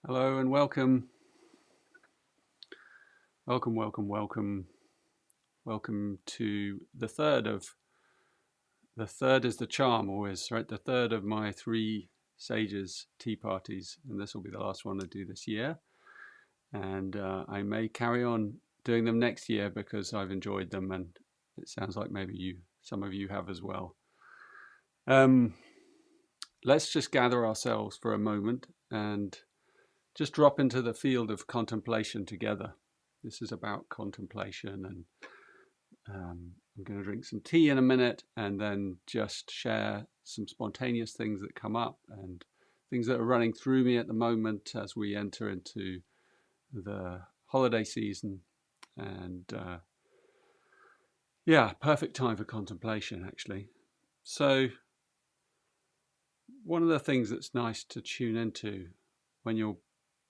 Hello and welcome. Welcome to the third is the charm always, right? The third of my 3 Sages tea parties, and this will be the last one I do this year. And I may carry on doing them next year because I've enjoyed them, and it sounds like maybe some of you have as well. Let's just gather ourselves for a moment and just drop into the field of contemplation together. This is about contemplation, and I'm going to drink some tea in a minute and then just share some spontaneous things that come up and things that are running through me at the moment as we enter into the holiday season. And yeah, perfect time for contemplation, actually. So one of the things that's nice to tune into when you're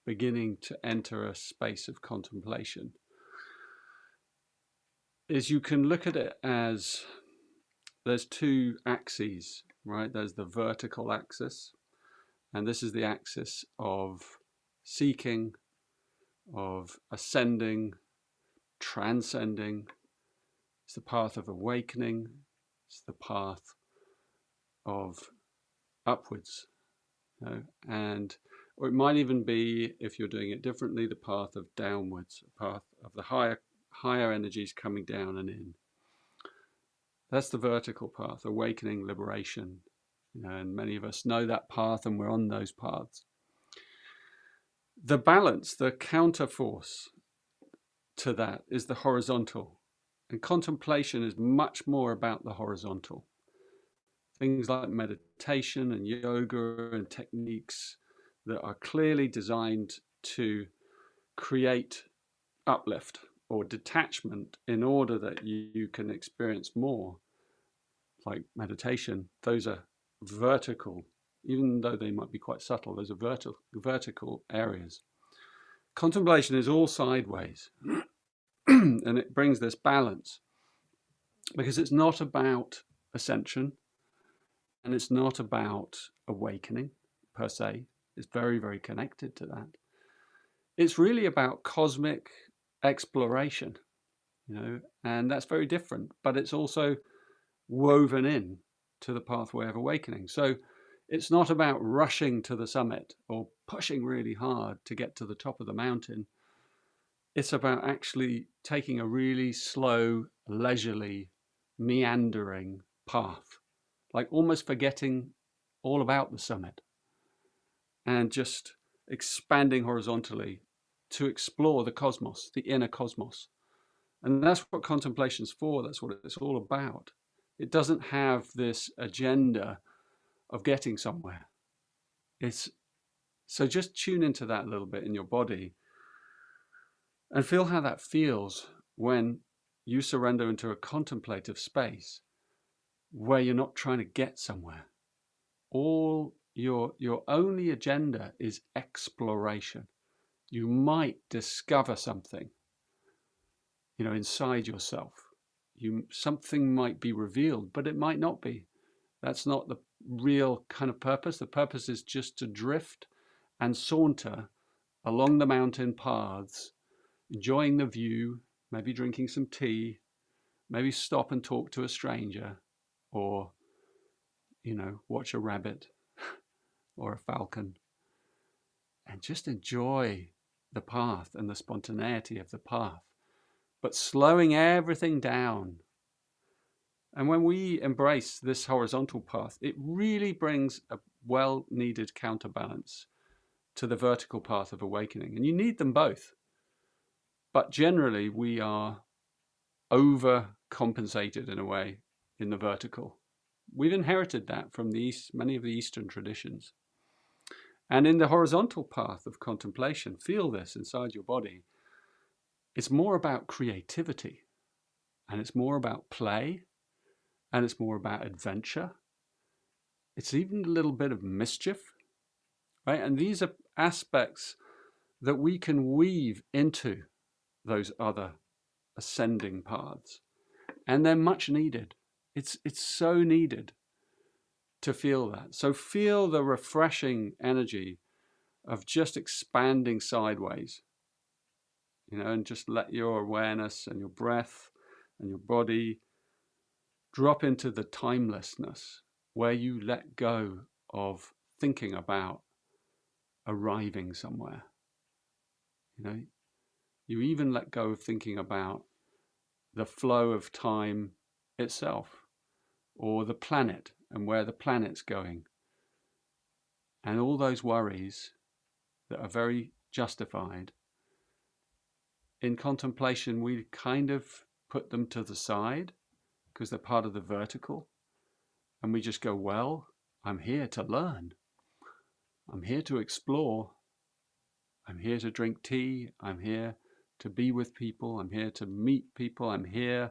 beginning to enter a space of contemplation is you can look at it as there's 2 axes, right? There's the vertical axis, and this is the axis of seeking, of ascending, transcending. It's the path of awakening. It's the path of upwards, you know? Or it might even be, if you're doing it differently, the path of downwards, the path of the higher energies coming down and in. That's the vertical path, awakening, liberation. And many of us know that path, and we're on those paths. The balance, the counterforce to that is the horizontal. And contemplation is much more about the horizontal. Things like meditation and yoga and techniques that are clearly designed to create uplift or detachment in order that you can experience more, like meditation. Those are vertical, even though they might be quite subtle. Those are vertical areas. Contemplation is all sideways, and it brings this balance because it's not about ascension and it's not about awakening per se. It's very, very connected to that. It's really about cosmic exploration, and that's very different, but it's also woven in to the pathway of awakening. So it's not about rushing to the summit or pushing really hard to get to the top of the mountain. It's about actually taking a really slow, leisurely, meandering path, like almost forgetting all about the summit and just expanding horizontally to explore the cosmos, the inner cosmos. And that's what contemplation's for. That's what it's all about. It doesn't have this agenda of getting somewhere. So just tune into that a little bit in your body and feel how that feels when you surrender into a contemplative space where you're not trying to get somewhere. All your only agenda is exploration. You might discover something, inside yourself. Something might be revealed, but it might not be. That's not the real kind of purpose. The purpose is just to drift and saunter along the mountain paths, enjoying the view, maybe drinking some tea, maybe stop and talk to a stranger, or, watch a rabbit or a falcon, and just enjoy the path and the spontaneity of the path, but slowing everything down. And when we embrace this horizontal path, it really brings a well-needed counterbalance to the vertical path of awakening. And you need them both. But generally, we are overcompensated in a way in the vertical. We've inherited that from many of the Eastern traditions. And in the horizontal path of contemplation, feel this inside your body. It's more about creativity, and it's more about play, and it's more about adventure. It's even a little bit of mischief, right? And these are aspects that we can weave into those other ascending paths. And they're much needed. It's so needed to feel that. So feel the refreshing energy of just expanding sideways, and just let your awareness and your breath and your body drop into the timelessness where you let go of thinking about arriving somewhere. You even let go of thinking about the flow of time itself, or the planet and where the planet's going, and all those worries that are very justified. In contemplation, we kind of put them to the side because they're part of the vertical, and we just go, well, I'm here to learn, I'm here to explore, I'm here to drink tea, I'm here to be with people, I'm here to meet people, I'm here,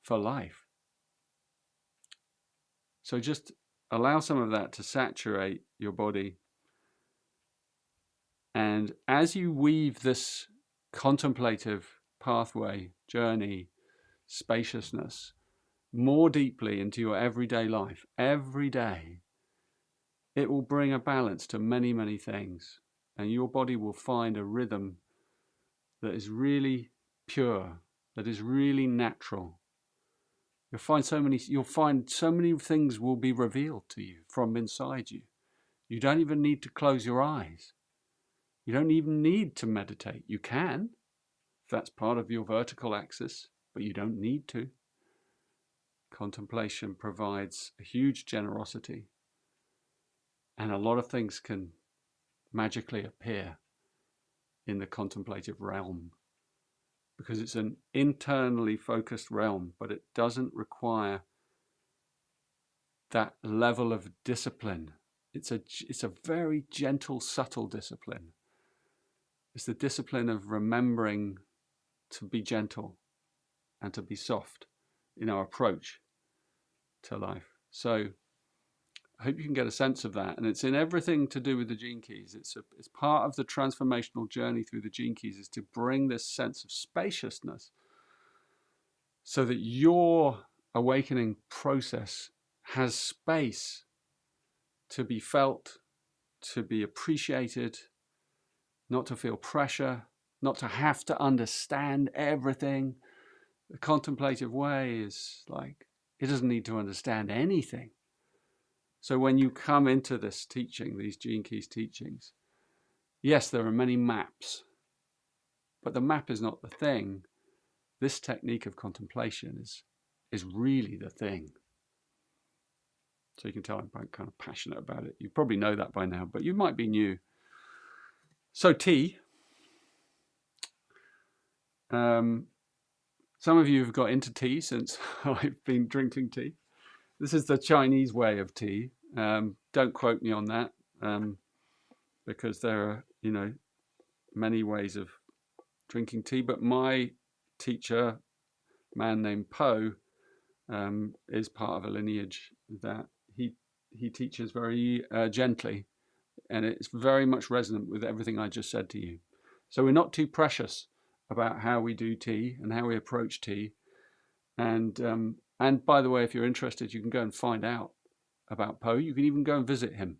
for life. So just allow some of that to saturate your body. And as you weave this contemplative pathway, journey, spaciousness more deeply into your everyday life, every day, it will bring a balance to many, many things. And your body will find a rhythm that is really pure, that is really natural. You'll find so many things will be revealed to you from inside you. You don't even need to close your eyes. You don't even need to meditate. You can, if that's part of your vertical axis, but you don't need to. Contemplation provides a huge generosity, and a lot of things can magically appear in the contemplative realm because it's an internally focused realm, but it doesn't require that level of discipline. It's a very gentle, subtle discipline. It's the discipline of remembering to be gentle and to be soft in our approach to life. So I hope you can get a sense of that. And it's in everything to do with the Gene Keys. It's part of the transformational journey through the Gene Keys is to bring this sense of spaciousness so that your awakening process has space to be felt, to be appreciated, not to feel pressure, not to have to understand everything. The contemplative way is like, it doesn't need to understand anything. So when you come into this teaching, these Gene Keys teachings, yes, there are many maps, but the map is not the thing. This technique of contemplation is really the thing. So you can tell I'm kind of passionate about it. You probably know that by now, but you might be new. So tea. Some of you have got into tea since I've been drinking tea. This is the Chinese way of tea. Don't quote me on that, because there are, many ways of drinking tea. But my teacher, a man named Po, is part of a lineage that he teaches very gently, and it's very much resonant with everything I just said to you. So we're not too precious about how we do tea and how we approach tea. And by the way, if you're interested, you can go and find out about Po. You can even go and visit him.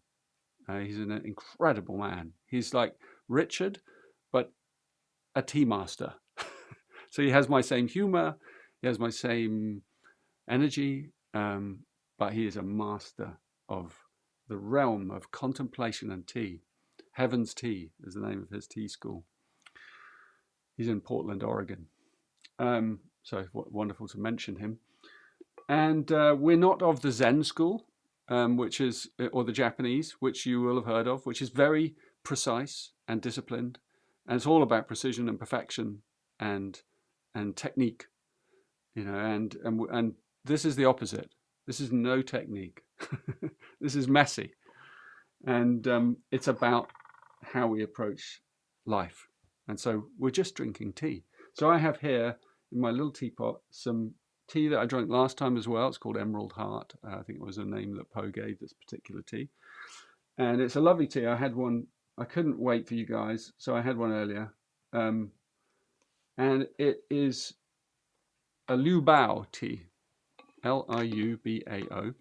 He's an incredible man. He's like Richard, but a tea master. So he has my same humor, he has my same energy, but he is a master of the realm of contemplation and tea. Heaven's Tea is the name of his tea school. He's in Portland, Oregon. So wonderful to mention him. And we're not of the Zen school, which is, or the Japanese, which you will have heard of, which is very precise and disciplined, and it's all about precision and perfection and technique, and this is the opposite. This is no technique. This is messy, and it's about how we approach life. And so we're just drinking tea. So I have here in my little teapot some tea that I drank last time as well. It's called Emerald Heart. I think it was the name that Po gave this particular tea. And it's a lovely tea. I had one, I couldn't wait for you guys, so I had one earlier. And it is a Liu Bao tea, Liubao.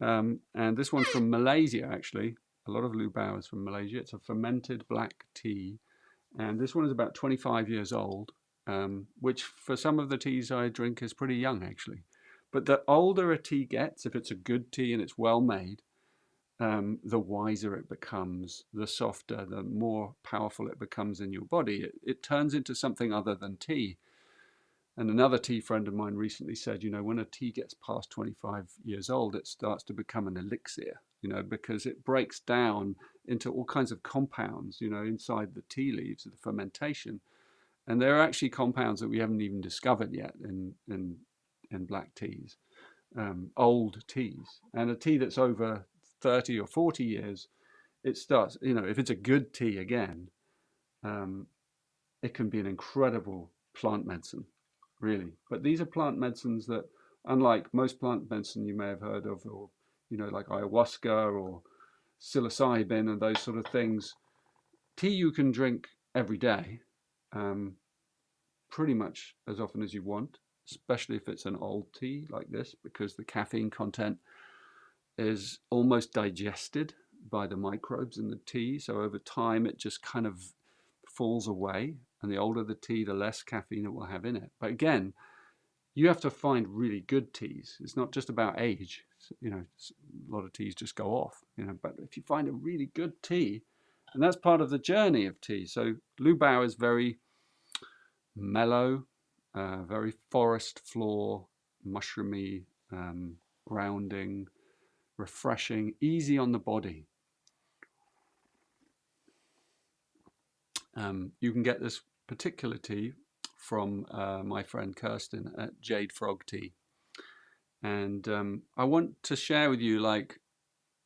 And this one's from Malaysia, actually. A lot of Lu Bao is from Malaysia. It's a fermented black tea. And this one is about 25 years old, which for some of the teas I drink is pretty young, actually. But the older a tea gets, if it's a good tea and it's well made, the wiser it becomes, the softer, the more powerful it becomes in your body. It turns into something other than tea. And another tea friend of mine recently said, when a tea gets past 25 years old, it starts to become an elixir, because it breaks down into all kinds of compounds, inside the tea leaves, the fermentation. And there are actually compounds that we haven't even discovered yet in black teas, old teas. And a tea that's over 30 or 40 years, it starts, if it's a good tea again, it can be an incredible plant medicine, really. But these are plant medicines that, unlike most plant medicine you may have heard of, or like ayahuasca or psilocybin and those sort of things, tea you can drink every day, pretty much as often as you want, especially if it's an old tea like this, because the caffeine content is almost digested by the microbes in the tea. So over time, it just kind of falls away. And the older the tea, the less caffeine it will have in it. But again, you have to find really good teas. It's not just about age. A lot of teas just go off. But if you find a really good tea, and that's part of the journey of tea. So Lu Bao is very mellow, very forest floor, mushroomy, grounding, refreshing, easy on the body. You can get this particular tea from my friend Kirsten at Jade Frog Tea. And I want to share with you,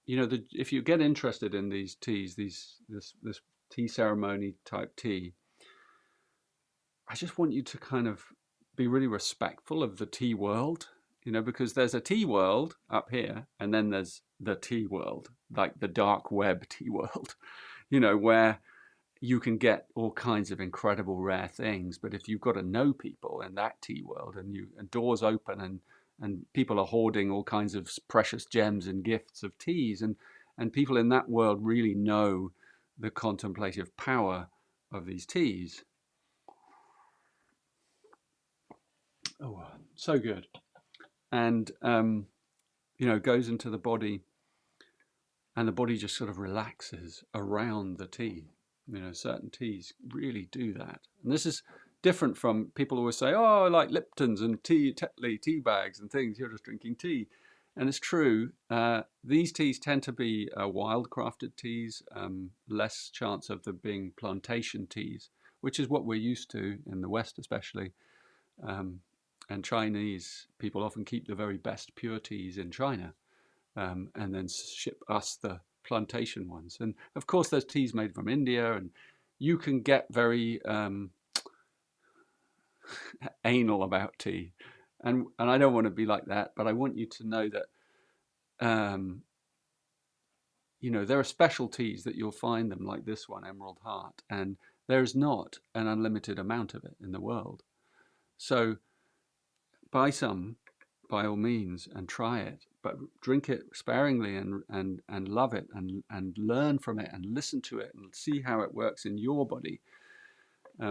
if you get interested in these teas, this tea ceremony type tea, I just want you to kind of be really respectful of the tea world, because there's a tea world up here, and then there's the tea world, like the dark web tea world, where you can get all kinds of incredible rare things. But if you've got to know people in that tea world, and doors open, and people are hoarding all kinds of precious gems and gifts of teas, and people in that world really know the contemplative power of these teas. Oh, so good. And goes into the body, and the body just sort of relaxes around the tea. Certain teas really do that. And this is different from, people always say, oh, I like Lipton's and Tetley tea bags and things, you're just drinking tea. And it's true. These teas tend to be wild crafted teas, less chance of them being plantation teas, which is what we're used to in the West especially. And Chinese people often keep the very best pure teas in China, and then ship us the plantation ones. And of course, there's teas made from India, and you can get very anal about tea. And I don't want to be like that, but I want you to know that there are special teas that you'll find them, like this one, Emerald Heart, and there's not an unlimited amount of it in the world. So buy some, by all means, and try it, but drink it sparingly, and love it, and learn from it, and listen to it, and see how it works in your body,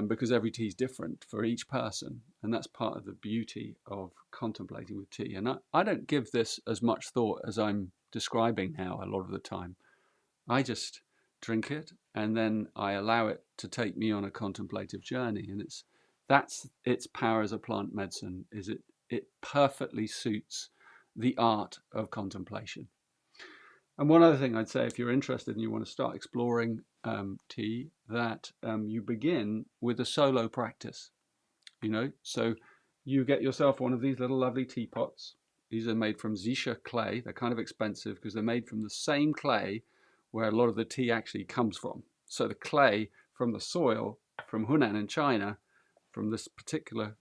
because every tea is different for each person, and that's part of the beauty of contemplating with tea. And I don't give this as much thought as I'm describing now a lot of the time. I just drink it, and then I allow it to take me on a contemplative journey, and that's its power as a plant medicine. It perfectly suits the art of contemplation. And one other thing I'd say, if you're interested and you want to start exploring tea, that you begin with a solo practice. So you get yourself one of these little lovely teapots. These are made from Xisha clay. They're kind of expensive because they're made from the same clay where a lot of the tea actually comes from. So the clay from the soil from Hunan in China, from this particular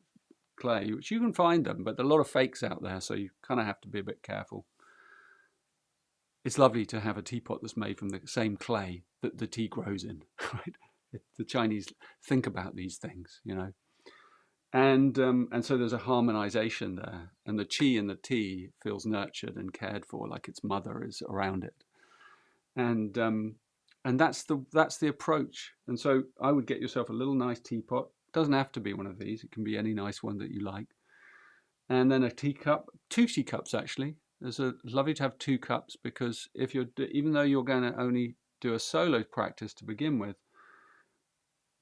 clay, which you can find them, but there are a lot of fakes out there, so you kind of have to be a bit careful. It's lovely to have a teapot that's made from the same clay that the tea grows in, right? The Chinese think about these things, And so there's a harmonization there, and the chi in the tea feels nurtured and cared for, like its mother is around it. And that's the approach. And so I would get yourself a little nice teapot. Doesn't have to be one of these. It can be any nice one that you like. And then a teacup, 2 teacups actually. It's lovely to have 2 cups, because if you're even though you're going to only do a solo practice to begin with,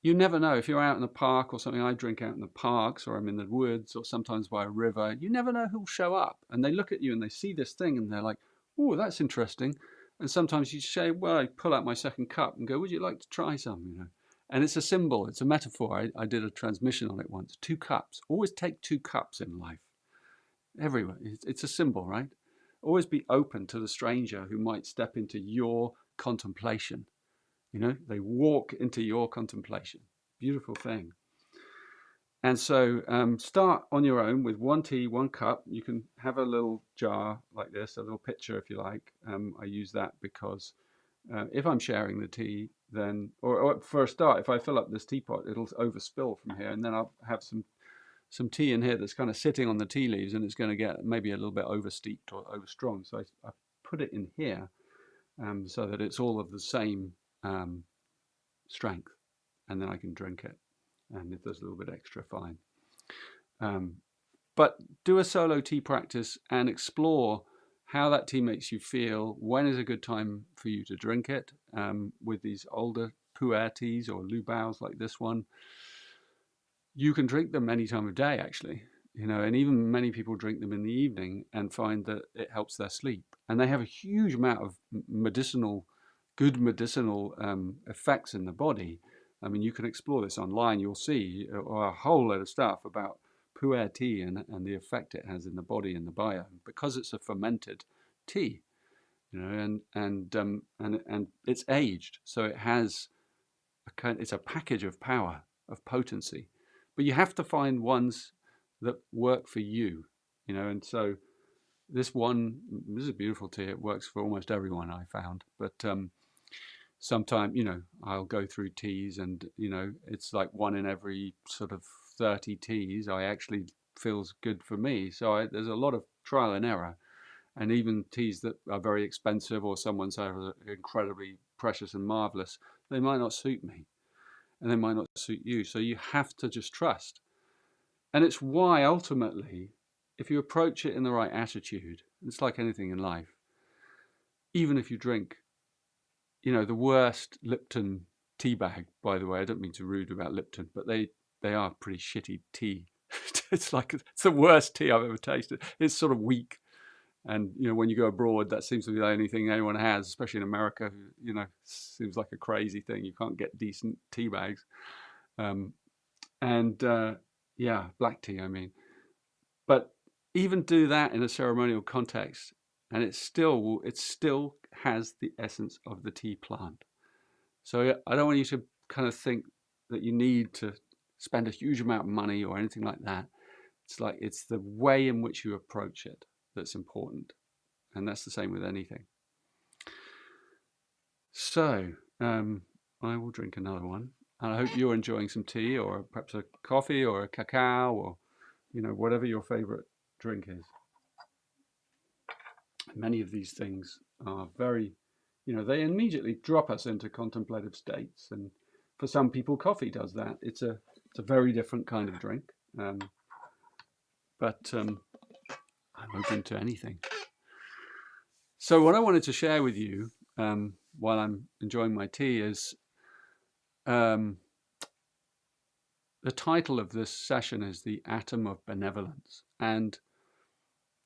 you never know. If you're out in the park or something, I drink out in the parks, or I'm in the woods, or sometimes by a river, you never know who'll show up. And they look at you and they see this thing and they're like, oh, that's interesting. And sometimes you say, well, I pull out my 2nd cup and go, would you like to try some? And it's a symbol, it's a metaphor. I did a transmission on it once. 2 cups. Always take 2 cups in life. Everywhere. It's a symbol, right? Always be open to the stranger who might step into your contemplation. They walk into your contemplation. Beautiful thing. And so start on your own with 1 tea, 1 cup. You can have a little jar like this, a little pitcher if you like. I use that because if I'm sharing the tea, then, or for a start, if I fill up this teapot, it'll overspill from here, and then I'll have some tea in here that's kind of sitting on the tea leaves, and it's going to get maybe a little bit oversteeped or overstrong. So I put it in here so that it's all of the same strength, and then I can drink it, and if there's a little bit extra, fine. But do a solo tea practice and explore how that tea makes you feel. When is a good time for you to drink it? With these older pu'er teas or lu baos like this one, you can drink them any time of day actually, and even many people drink them in the evening and find that it helps their sleep. And they have a huge amount of good medicinal effects in the body. I mean, you can explore this online. You'll see a whole load of stuff about pu'er tea and the effect it has in the body and the biome, because it's a fermented tea, and it's aged, so it has it's a package of power, of potency. But you have to find ones that work for you, and so this is a beautiful tea. It works for almost everyone, I found. But sometimes, I'll go through teas and, it's like 1 in every sort of 30 teas I actually feels good for me. So there's a lot of trial and error. And even teas that are very expensive or someone says are incredibly precious and marvelous, they might not suit me, and they might not suit you. So you have to just trust. And it's why ultimately, if you approach it in the right attitude, it's like anything in life. Even if you drink, the worst Lipton tea bag, by the way, I don't mean to be rude about Lipton, but they are pretty shitty tea. It's the worst tea I've ever tasted. It's sort of weak. And, when you go abroad, that seems to be the only thing anyone has, especially in America, seems like a crazy thing. You can't get decent tea bags. Yeah, black tea, I mean. But even do that in a ceremonial context, and it still has the essence of the tea plant. So I don't want you to kind of think that you need to spend a huge amount of money or anything like that. It's the way in which you approach it that's important, and that's the same with anything. So I will drink another one, and I hope you're enjoying some tea, or perhaps a coffee or a cacao, or whatever your favorite drink is. Many of these things are very, they immediately drop us into contemplative states, and for some people coffee does that. It's a very different kind of drink, but I'm open to anything. So what I wanted to share with you while I'm enjoying my tea is the title of this session is The Atom of Benevolence, and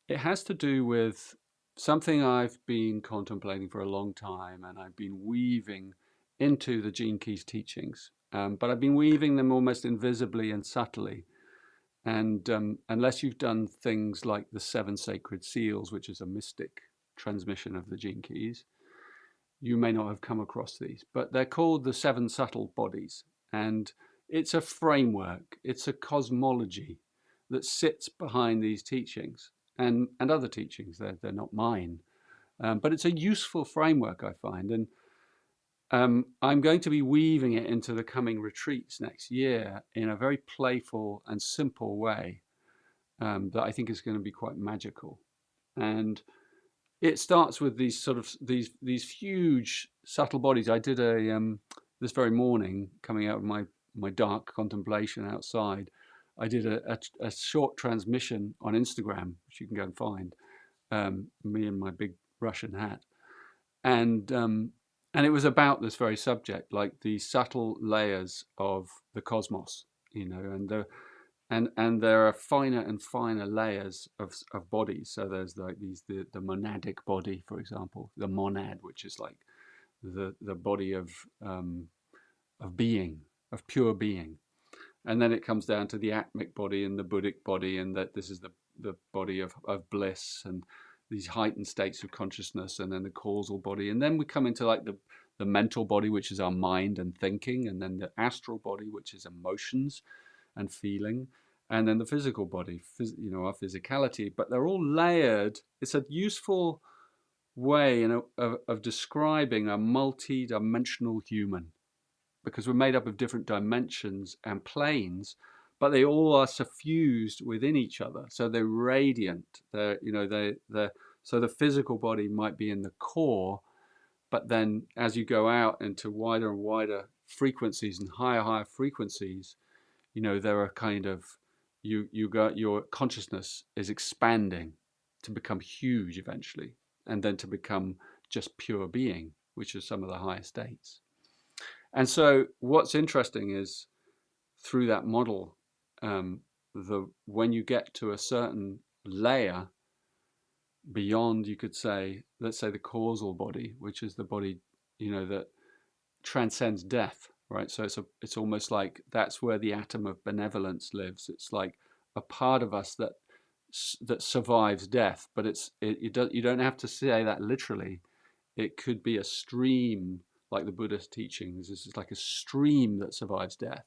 it has to do with something I've been contemplating for a long time, and I've been weaving into the Gene Keys teachings, but I've been weaving them almost invisibly and subtly. And unless you've done things like the 7 Sacred Seals, which is a mystic transmission of the Gene Keys, you may not have come across these. But they're called the 7 Subtle Bodies, and it's a framework, it's a cosmology that sits behind these teachings and other teachings. They're not mine, but it's a useful framework, I find. And I'm going to be weaving it into the coming retreats next year in a very playful and simple way that I think is going to be quite magical. And it starts with these sort of these huge subtle bodies. I did this very morning, coming out of my dark contemplation outside. I did a short transmission on Instagram, which you can go and find. Me in my big Russian hat, and it was about this very subject, like the subtle layers of the cosmos, and there are finer and finer layers of bodies. So there's like the monadic body, for example, the monad, which is like the body of being, of pure being. And then it comes down to the atmic body and the Buddhic body, and that this is the body of bliss and these heightened states of consciousness, and then the causal body. And then we come into like the mental body, which is our mind and thinking, and then the astral body, which is emotions and feeling, and then the physical body, our physicality. But they're all layered. It's a useful way of describing a multi-dimensional human, because we're made up of different dimensions and planes, but they all are suffused within each other. So they're radiant. So the physical body might be in the core, but then as you go out into wider and wider frequencies and higher frequencies, there are kind of your consciousness is expanding to become huge eventually, and then to become just pure being, which is some of the higher states. And so what's interesting is through that model, when you get to a certain layer beyond, you could say, let's say the causal body, which is the body, that transcends death, right? So it's almost like that's where the atom of benevolence lives. It's like a part of us that survives death, but you don't have to say that literally. It could be a stream, like the Buddha's teachings. This is like a stream that survives death.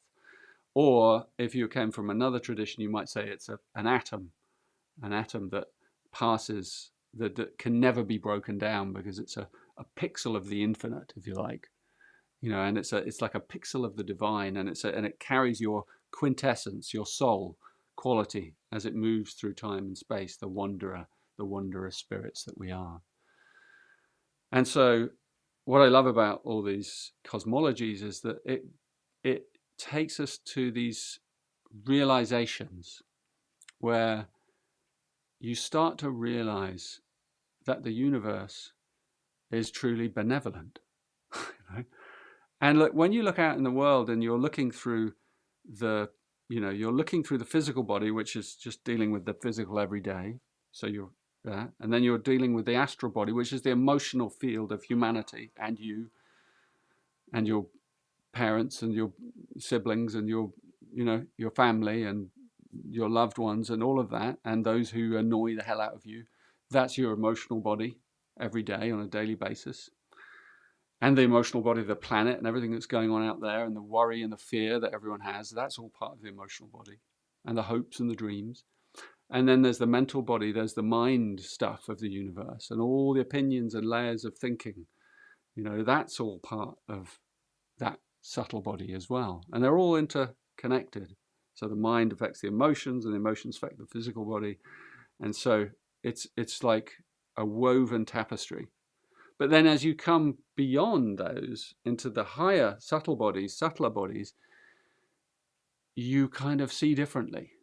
Or if you came from another tradition, you might say it's an atom that passes, that can never be broken down, because it's a pixel of the infinite, if you like. And it's like a pixel of the divine, and it carries your quintessence, your soul quality, as it moves through time and space, the wanderer spirits that we are. And so what I love about all these cosmologies is that it takes us to these realizations where you start to realize that the universe is truly benevolent. And look, when you look out in the world and you're looking through the physical body, which is just dealing with the physical every day. So you're there, and then you're dealing with the astral body, which is the emotional field of humanity, and you and your parents and your siblings and your family and your loved ones and all of that, and those who annoy the hell out of you. That's your emotional body every day on a daily basis. And the emotional body of the planet and everything that's going on out there, and the worry and the fear that everyone has, that's all part of the emotional body, and the hopes and the dreams. And then there's the mental body, there's the mind stuff of the universe, and all the opinions and layers of thinking. That's all part of that subtle body as well. And they're all interconnected. So the mind affects the emotions, and the emotions affect the physical body. And so it's like a woven tapestry. But then as you come beyond those into the higher subtler bodies, you kind of see differently,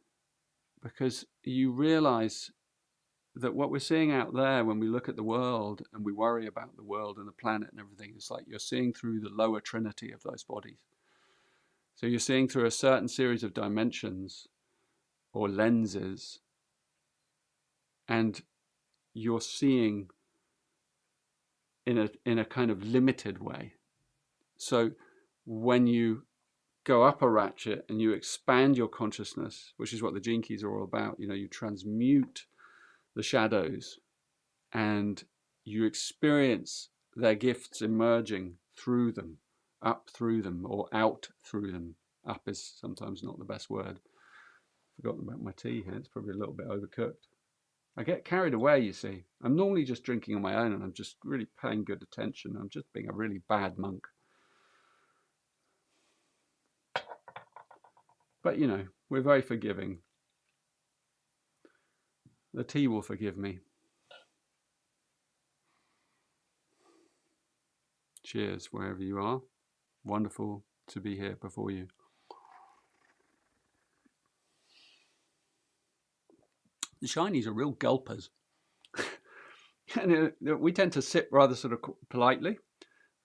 because you realize that what we're seeing out there when we look at the world and we worry about the world and the planet and everything, is like you're seeing through the lower trinity of those bodies. So you're seeing through a certain series of dimensions or lenses, and you're seeing in a kind of limited way. So when you go up a ratchet and you expand your consciousness, which is what the Gene Keys are all about, you transmute the shadows and you experience their gifts emerging through them, up through them, or out through them. Up is sometimes not the best word. Forgotten about my tea here. It's probably a little bit overcooked. I get carried away, you see. I'm normally just drinking on my own, and I'm just really paying good attention. I'm just being a really bad monk. But, you know, we're very forgiving. The tea will forgive me. Cheers, wherever you are. Wonderful to be here before you. The Chinese are real gulpers. And we tend to sit rather sort of politely.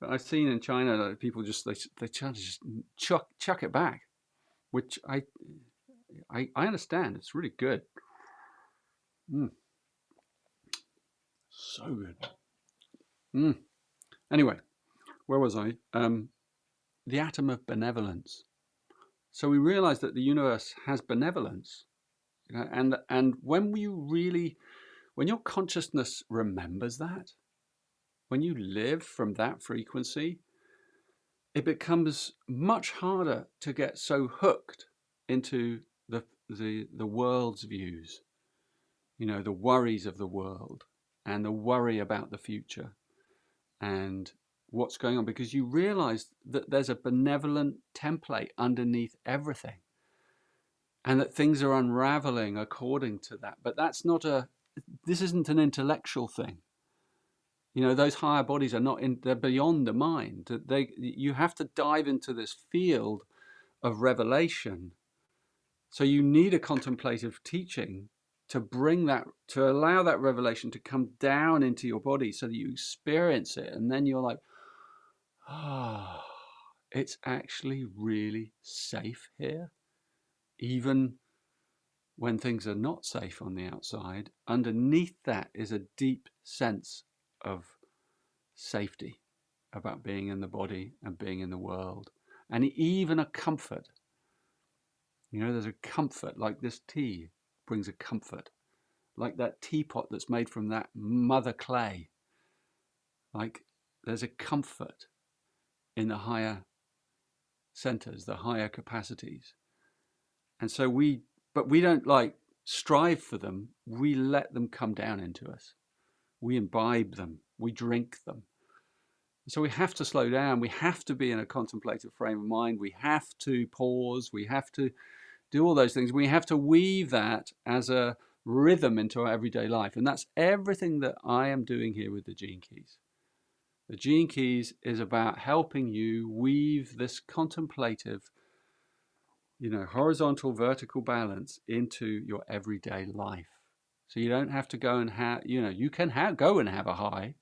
But I've seen in China that people just, they try to just chuck it back, which I understand. It's really good. So good. Anyway, where was I? The atom of benevolence. So we realize that the universe has benevolence, you know, and when your consciousness remembers that, when you live from that frequency, it becomes much harder to get so hooked into the world's views, you know, the worries of the world and the worry about the future and what's going on, because you realize that there's a benevolent template underneath everything and that things are unraveling according to that. But this isn't an intellectual thing. You know, those higher bodies are they're beyond the mind. You have to dive into this field of revelation. So you need a contemplative teaching to allow that revelation to come down into your body so that you experience it. And then you're like, it's actually really safe here. Even when things are not safe on the outside, underneath that is a deep sense of safety about being in the body and being in the world, and even a comfort. You know, there's a comfort, like this tea brings a comfort, like that teapot that's made from that mother clay. Like there's a comfort in the higher centers, the higher capacities. And so we don't like strive for them. We let them come down into us. We imbibe them. We drink them. So we have to slow down. We have to be in a contemplative frame of mind. We have to pause. We have to do all those things. We have to weave that as a rhythm into our everyday life. And that's everything that I am doing here with the Gene Keys. The Gene Keys is about helping you weave this contemplative, you know, horizontal, vertical balance into your everyday life. So you don't have to go and you can go and have a high.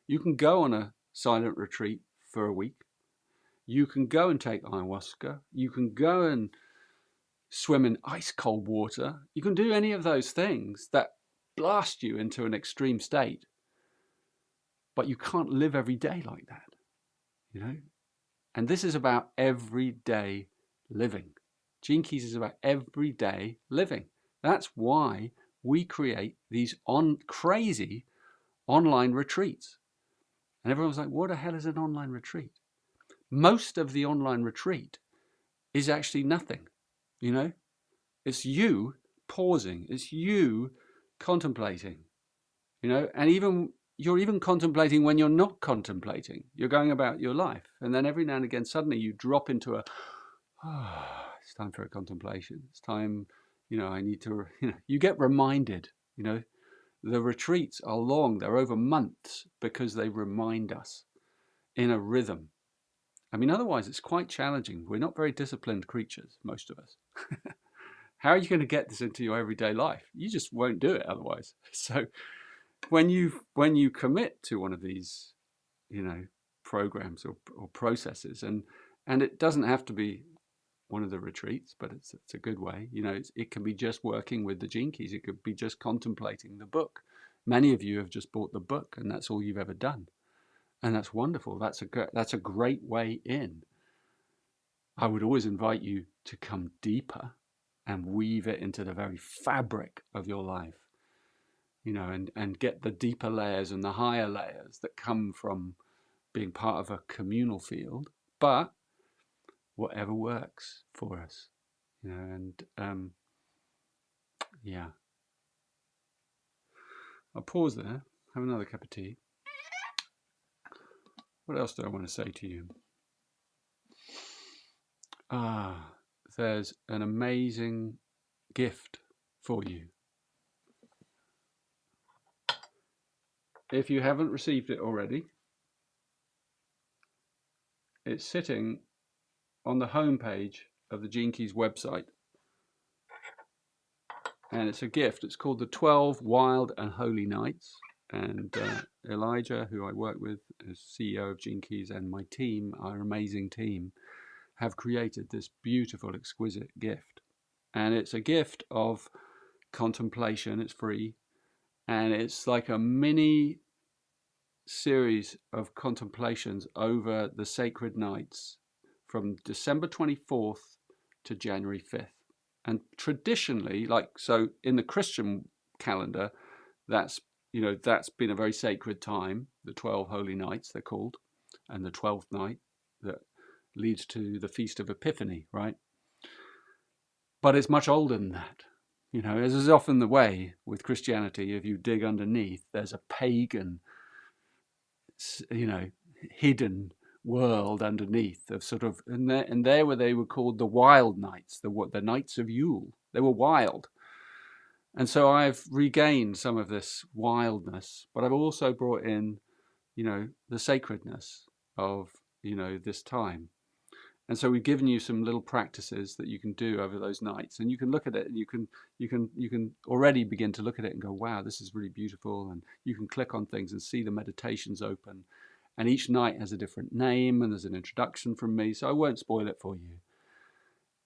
You can go on a silent retreat for a week. You can go and take ayahuasca. You can go and swim in ice cold water. You can do any of those things that blast you into an extreme state. But you can't live every day like that, you know? And this is about everyday living. Gene Keys is about everyday living. That's why we create these crazy online retreats. And everyone's like, what the hell is an online retreat? Most of the online retreat is actually nothing, you know? It's you pausing. It's you contemplating, you know? And you're even contemplating when you're not contemplating. You're going about your life. And then every now and again, suddenly you drop into it's time for a contemplation. It's time, you know, I need to, you know, you get reminded, you know, the retreats are long. They're over months because they remind us in a rhythm. I mean, otherwise it's quite challenging. We're not very disciplined creatures, most of us. How are you going to get this into your everyday life? You just won't do it otherwise. So when you commit to one of these, you know, programs or processes, and it doesn't have to be one of the retreats, but it's a good way. You know, it can be just working with the Gene Keys. It could be just contemplating the book. Many of you have just bought the book, and that's all you've ever done, and that's wonderful. That's a great way in. I would always invite you to come deeper and weave it into the very fabric of your life, you know, and get the deeper layers and the higher layers that come from being part of a communal field, but whatever works for us, you know. And yeah, I'll pause there, have another cup of tea. What else do I want to say to you? there's an amazing gift for you. If you haven't received it already, it's sitting on the homepage of the Gene Keys website. And it's a gift. It's called the 12 Wild and Holy Nights. And Elijah, who I work with as CEO of Gene Keys, and my team, our amazing team, have created this beautiful, exquisite gift. And it's a gift of contemplation. It's free. And it's like a mini series of contemplations over the sacred nights from December 24th to January 5th. And traditionally, like, so in the Christian calendar, that's been a very sacred time, the 12 holy nights they're called, and the 12th night that leads to the Feast of Epiphany, right? But it's much older than that. As is often the way with Christianity, if you dig underneath, there's a pagan, hidden world underneath of sort of, and there were they were called the wild nights, the nights of Yule. They were wild. And so I've regained some of this wildness, but I've also brought in, the sacredness of, this time. And so we've given you some little practices that you can do over those nights, and you can look at it, and you can already begin to look at it and go, wow, this is really beautiful. And you can click on things and see the meditations open. And each night has a different name, and there's an introduction from me, so I won't spoil it for you.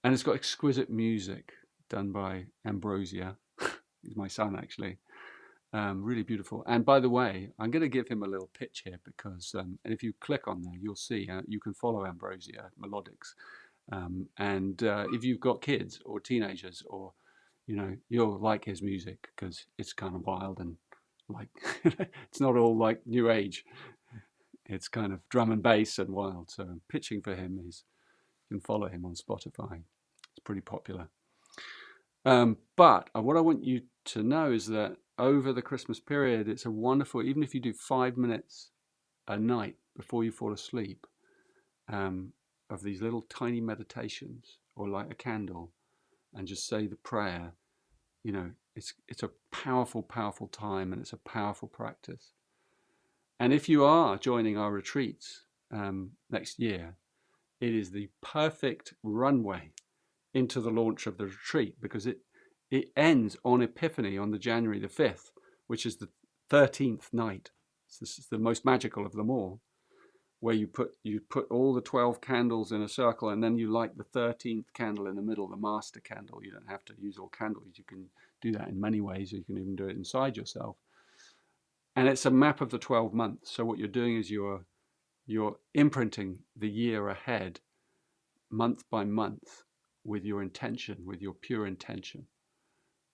And it's got exquisite music done by Ambrosia. He's my son, actually. Really beautiful. And by the way, I'm going to give him a little pitch here because, and if you click on there, you'll see you can follow Ambrosia Melodics. And if you've got kids or teenagers, or you'll like his music because it's kind of wild and like it's not all like new age. It's kind of drum and bass and wild. So I'm pitching for him. You can follow him on Spotify. It's pretty popular. But what I want you to know is that over the Christmas period, it's a wonderful, even if you do 5 minutes a night before you fall asleep, of these little tiny meditations, or light a candle and just say the prayer, it's a powerful, powerful time, and it's a powerful practice. And if you are joining our retreats next year, it is the perfect runway into the launch of the retreat, because it ends on Epiphany on the January the 5th, which is the 13th night. So this is the most magical of them all, where you put all the 12 candles in a circle, and then you light the 13th candle in the middle, the master candle. You don't have to use all candles. You can do that in many ways. You can even do it inside yourself. And it's a map of the 12 months. So what you're doing is you're imprinting the year ahead, month by month, with your intention, with your pure intention,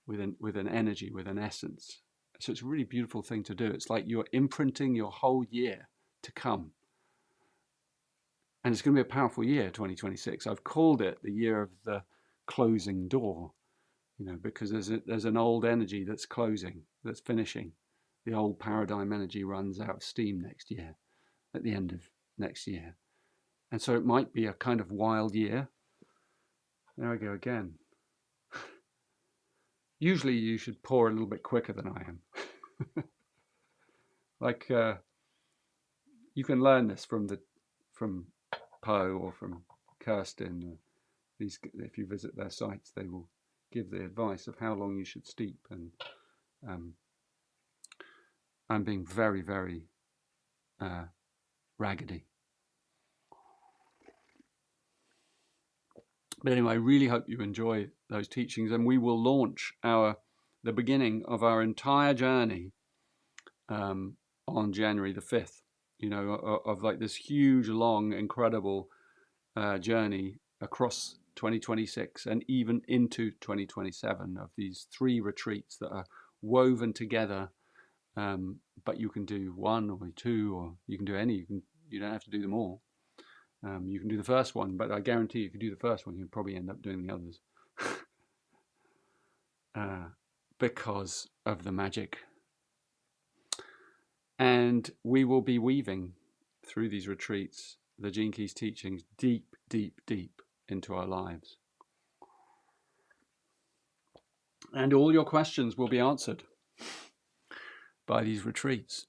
with an energy, with an essence. So it's a really beautiful thing to do. It's like you're imprinting your whole year to come. And it's going to be a powerful year, 2026. I've called it the year of the closing door, because there's an old energy that's closing, that's finishing. The old paradigm energy runs out of steam next year, at the end of next year. And so it might be a kind of wild year. There I go again. Usually you should pour a little bit quicker than I am. Like you can learn this from Poe or from Kirsten. If you visit their sites, they will give the advice of how long you should steep. And I'm being very, very raggedy. But anyway, I really hope you enjoy those teachings, and we will launch the beginning of our entire journey on January the 5th. Of like this huge, long, incredible journey across 2026 and even into 2027, of these 3 retreats that are woven together. But you can do 1 or 2, or you can do any. You don't have to do them all. You can do the first one, but I guarantee if you do the first one, you'll probably end up doing the others because of the magic. And we will be weaving through these retreats the Gene Keys teachings deep, deep, deep into our lives. And all your questions will be answered by these retreats.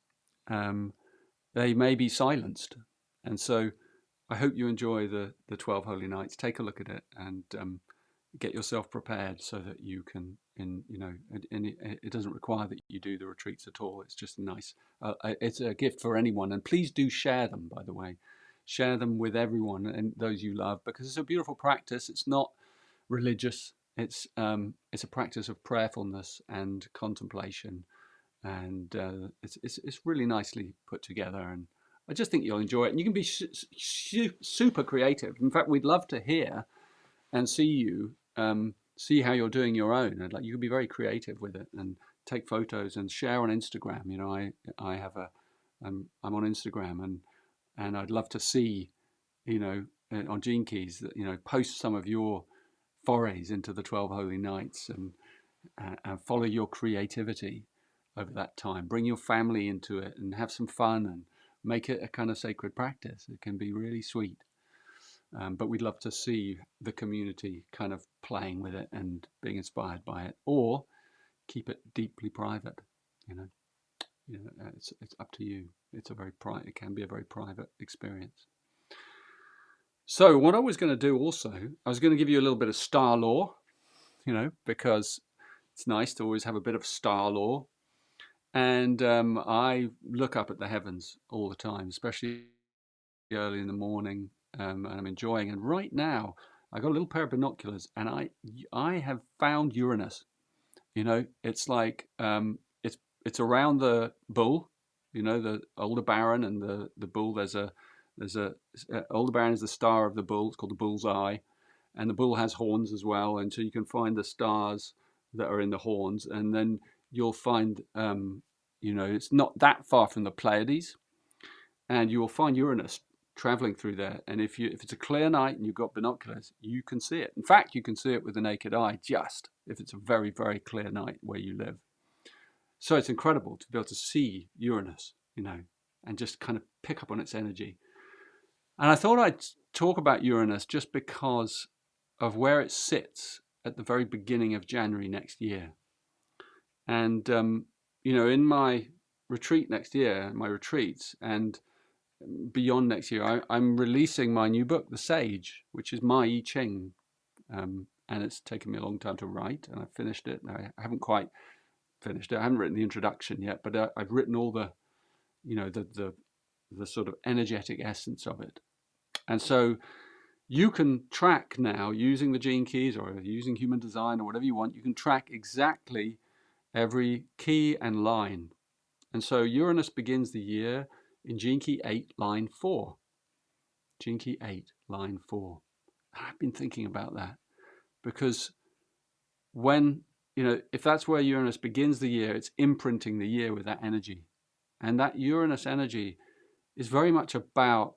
They may be silenced. And so I hope you enjoy the 12 Holy Nights. Take a look at it and get yourself prepared so that you can, it doesn't require that you do the retreats at all. It's just nice. It's a gift for anyone. And please do share them, by the way. Share them with everyone and those you love, because it's a beautiful practice. It's not religious. It's a practice of prayerfulness and contemplation, and it's really nicely put together. And I just think you'll enjoy it. And you can be super creative. In fact, we'd love to hear and see you, see how you're doing your own. And like, you can be very creative with it and take photos and share on Instagram. You know, I have I'm on Instagram, and I'd love to see, you know, on Gene Keys, that, you know, post some of your forays into the 12 Holy Nights, and follow your creativity over that time. Bring your family into it and have some fun and make it a kind of sacred practice. It can be really sweet. But we'd love to see the community kind of playing with it and being inspired by it, or keep it deeply private. You know, it's up to you. It's a very private. It can be a very private experience. So what I was going to do also, I was going to give you a little bit of star law, you know, because it's nice to always have a bit of star law. And I look up at the heavens all the time, especially early in the morning, and I'm enjoying. And right now, I got a little pair of binoculars, and I have found Uranus. You know, it's like it's around the bull, you know, the Aldebaran and the bull. There's a Aldebaran is the star of the bull. It's called the bull's eye, and the bull has horns as well. And so you can find the stars that are in the horns, and then you'll find, you know, it's not that far from the Pleiades, and you will find Uranus traveling through there. And if it's a clear night and you've got binoculars, you can see it. In fact, you can see it with the naked eye, just if it's a very, very clear night where you live. So it's incredible to be able to see Uranus, you know, and just kind of pick up on its energy. And I thought I'd talk about Uranus just because of where it sits at the very beginning of January next year. And, you know, in my retreat next year, my retreats, and beyond next year, I'm releasing my new book, The Sage, which is my I Ching. And it's taken me a long time to write, and I've finished it. I haven't quite finished it. I haven't written the introduction yet, but I've written all the, you know, the sort of energetic essence of it. And so you can track now, using the Gene Keys or using human design or whatever you want, you can track exactly every key and line. And so Uranus begins the year in Gene Key 8, line 4. Gene Key 8, line 4. And I've been thinking about that, because when, you know, if that's where Uranus begins the year, it's imprinting the year with that energy. And that Uranus energy is very much about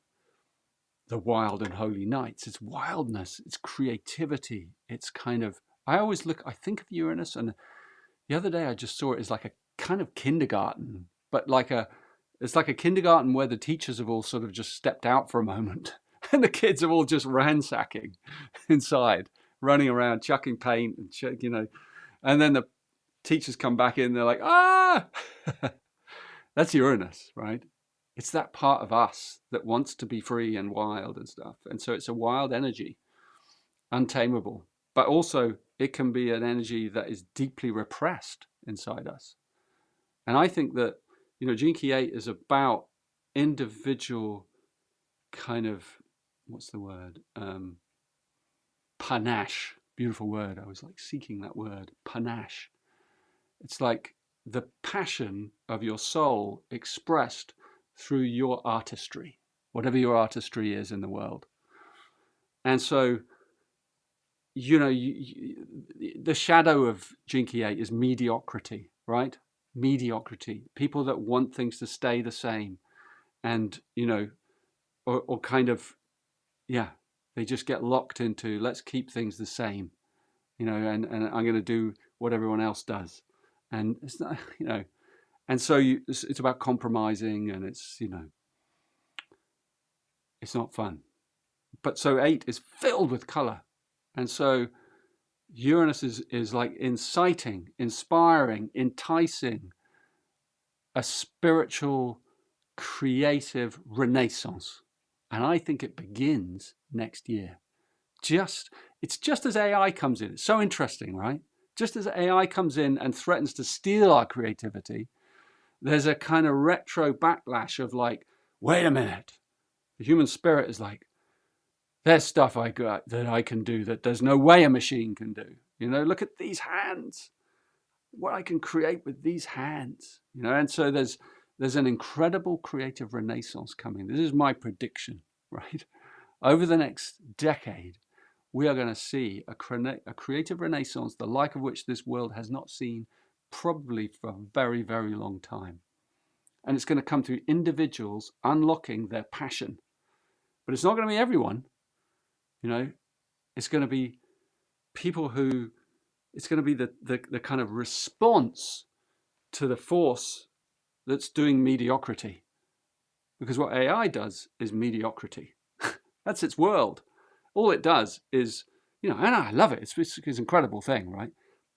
the wild and holy nights. It's wildness, it's creativity, it's kind of, I think of Uranus, and the other day I just saw it as like a kind of kindergarten, but it's like a kindergarten where the teachers have all sort of just stepped out for a moment and the kids are all just ransacking inside, running around, chucking paint and, you know, and then the teachers come back in, they're like, ah, that's Uranus, right? It's that part of us that wants to be free and wild and stuff. And so it's a wild energy, untamable, but also it can be an energy that is deeply repressed inside us. And I think that, you know, Gene Key 8 is about individual kind of, what's the word? Panache. Beautiful word. I was like seeking that word, panache. It's like the passion of your soul expressed through your artistry, whatever your artistry is in the world. And so, you know, the shadow of Gene Key 8 is mediocrity, right? Mediocrity. People that want things to stay the same, and, you know, or kind of, yeah, they just get locked into, let's keep things the same, you know, and I'm going to do what everyone else does. And it's not, you know, and so it's about compromising, and it's, you know, it's not fun. But so 8 is filled with color. And so Uranus is like inciting, inspiring, enticing a spiritual, creative renaissance. And I think it begins next year. It's just as AI comes in. It's so interesting, right? Just as AI comes in and threatens to steal our creativity, there's a kind of retro backlash of like, wait a minute. The human spirit is like, there's stuff I got that I can do that there's no way a machine can do. You know, look at these hands, what I can create with these hands. You know, and so there's an incredible creative renaissance coming. This is my prediction, right? Over the next decade, we are going to see a creative renaissance, the like of which this world has not seen probably for a very, very long time. And it's going to come through individuals unlocking their passion. But it's not going to be everyone, you know. It's going to be people who, it's going to be the kind of response to the force that's doing mediocrity. Because what AI does is mediocrity. That's its world. All it does is, you know, and I love it. It's an incredible thing, right?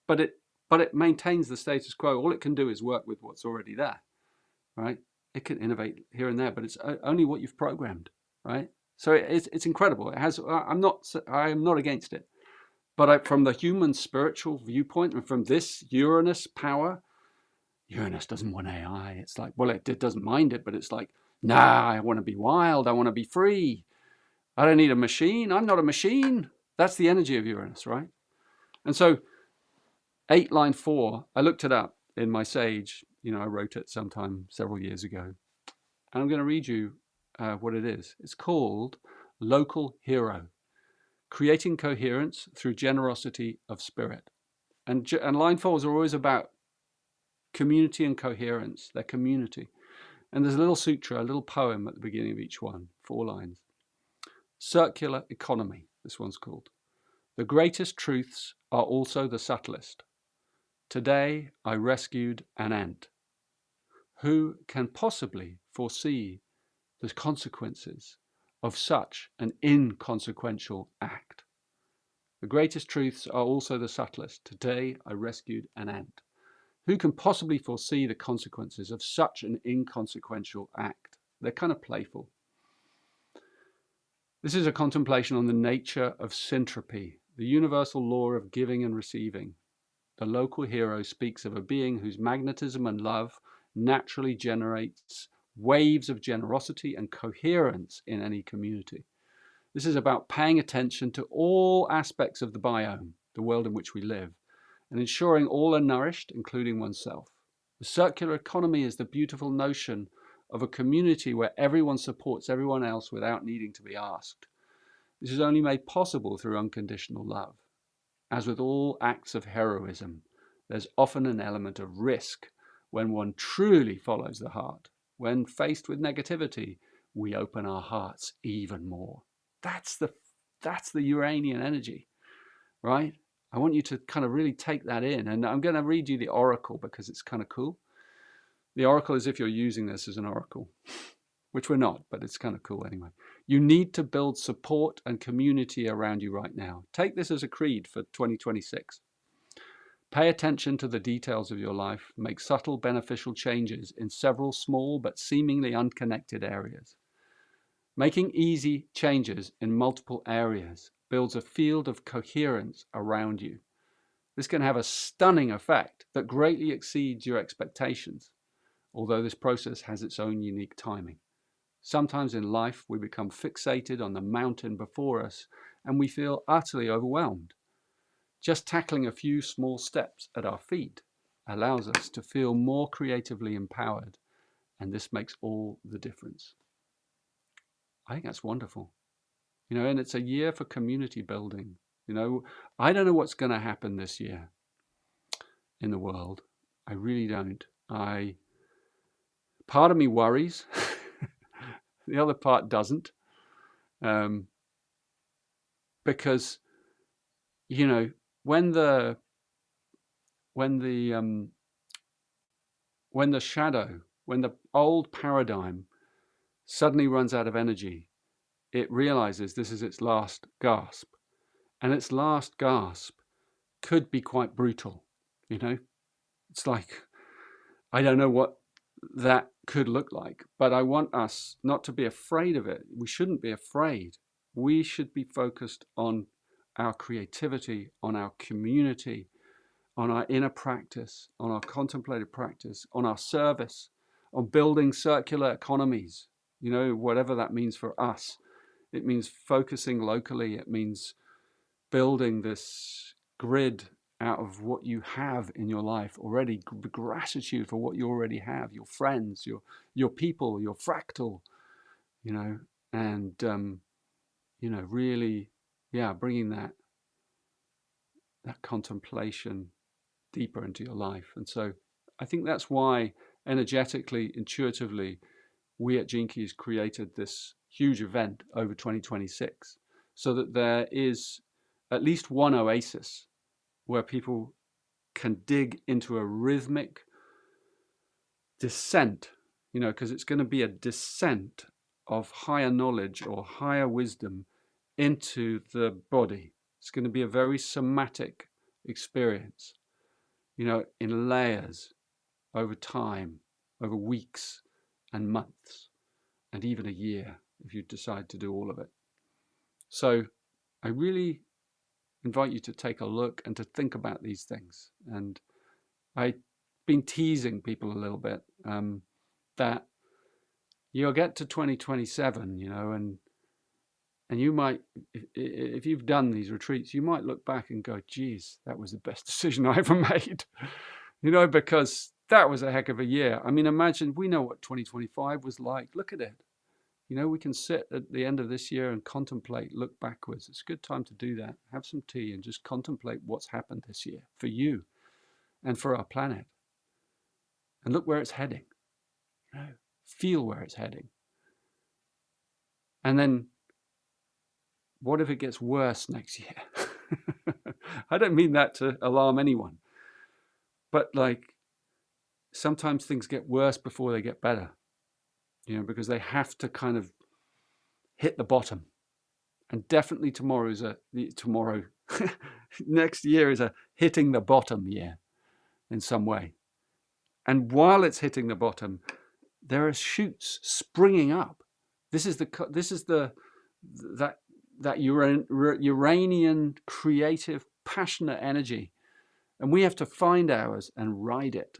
But it maintains the status quo. All it can do is work with what's already there, right? It can innovate here and there, but it's only what you've programmed, right? So it's incredible. It has. I am not against it, but from the human spiritual viewpoint and from this Uranus power, Uranus doesn't want AI. It's like, well, it doesn't mind it, but it's like, nah, I want to be wild. I want to be free. I don't need a machine. I'm not a machine. That's the energy of Uranus, right? And so 8 line 4, I looked it up in my Sage. You know, I wrote it sometime several years ago. And I'm going to read you what it is. It's called Local Hero, Creating Coherence Through Generosity of Spirit. And line 4s are always about community and coherence, their community. And there's a little sutra, a little poem at the beginning of each one, 4 lines. Circular economy, this one's called. The greatest truths are also the subtlest. Today I rescued an ant. Who can possibly foresee the consequences of such an inconsequential act? The greatest truths are also the subtlest. Today I rescued an ant. Who can possibly foresee the consequences of such an inconsequential act? They're kind of playful. This is a contemplation on the nature of syntropy, the universal law of giving and receiving. The local hero speaks of a being whose magnetism and love naturally generates waves of generosity and coherence in any community. This is about paying attention to all aspects of the biome, the world in which we live, and ensuring all are nourished, including oneself. The circular economy is the beautiful notion of a community where everyone supports everyone else without needing to be asked. This is only made possible through unconditional love. As with all acts of heroism, there's often an element of risk when one truly follows the heart. When faced with negativity, we open our hearts even more. That's the Uranian energy, right? I want you to kind of really take that in. And I'm going to read you the oracle because it's kind of cool. The oracle is if you're using this as an oracle, which we're not, but it's kind of cool anyway. You need to build support and community around you right now. Take this as a creed for 2026. Pay attention to the details of your life. Make subtle, beneficial changes in several small but seemingly unconnected areas. Making easy changes in multiple areas builds a field of coherence around you. This can have a stunning effect that greatly exceeds your expectations, although this process has its own unique timing. Sometimes in life, we become fixated on the mountain before us and we feel utterly overwhelmed. Just tackling a few small steps at our feet allows us to feel more creatively empowered, and this makes all the difference. I think that's wonderful. You know, and it's a year for community building. You know, I don't know what's going to happen this year in the world. I really don't. Part of me worries. The other part doesn't. Because, you know, when the shadow, when the old paradigm suddenly runs out of energy, it realizes this is its last gasp. And its last gasp could be quite brutal. You know, it's like, I don't know what that could look like, but I want us not to be afraid of it. We shouldn't be afraid. We should be focused on our creativity, on our community, on our inner practice, on our contemplative practice, on our service, on building circular economies, you know, whatever that means for us. It means focusing locally. It means building this grid out of what you have in your life already, gratitude for what you already have, your friends, your people, your fractal, you know, and you know, really, yeah, bringing that contemplation deeper into your life. And so I think that's why energetically, intuitively, we at Gene Keys created this huge event over 2026, so that there is at least one oasis where people can dig into a rhythmic descent, you know, because it's going to be a descent of higher knowledge or higher wisdom into the body. It's going to be a very somatic experience, you know, in layers over time, over weeks and months, and even a year if you decide to do all of it. So I really invite you to take a look and to think about these things. And I've been teasing people a little bit that you'll get to 2027, you know, and you might, if you've done these retreats, you might look back and go, geez, that was the best decision I ever made, you know, because that was a heck of a year. I mean, imagine, we know what 2025 was like. Look at it. You know, we can sit at the end of this year and contemplate, look backwards. It's a good time to do that. Have some tea and just contemplate what's happened this year for you and for our planet. And look where it's heading. You know, feel where it's heading. And then what if it gets worse next year? I don't mean that to alarm anyone. But like, sometimes things get worse before they get better. You know, because they have to kind of hit the bottom. And definitely tomorrow, next year is a hitting the bottom year in some way. And while it's hitting the bottom, there are shoots springing up. This is that Uranian creative, passionate energy, and we have to find ours and ride it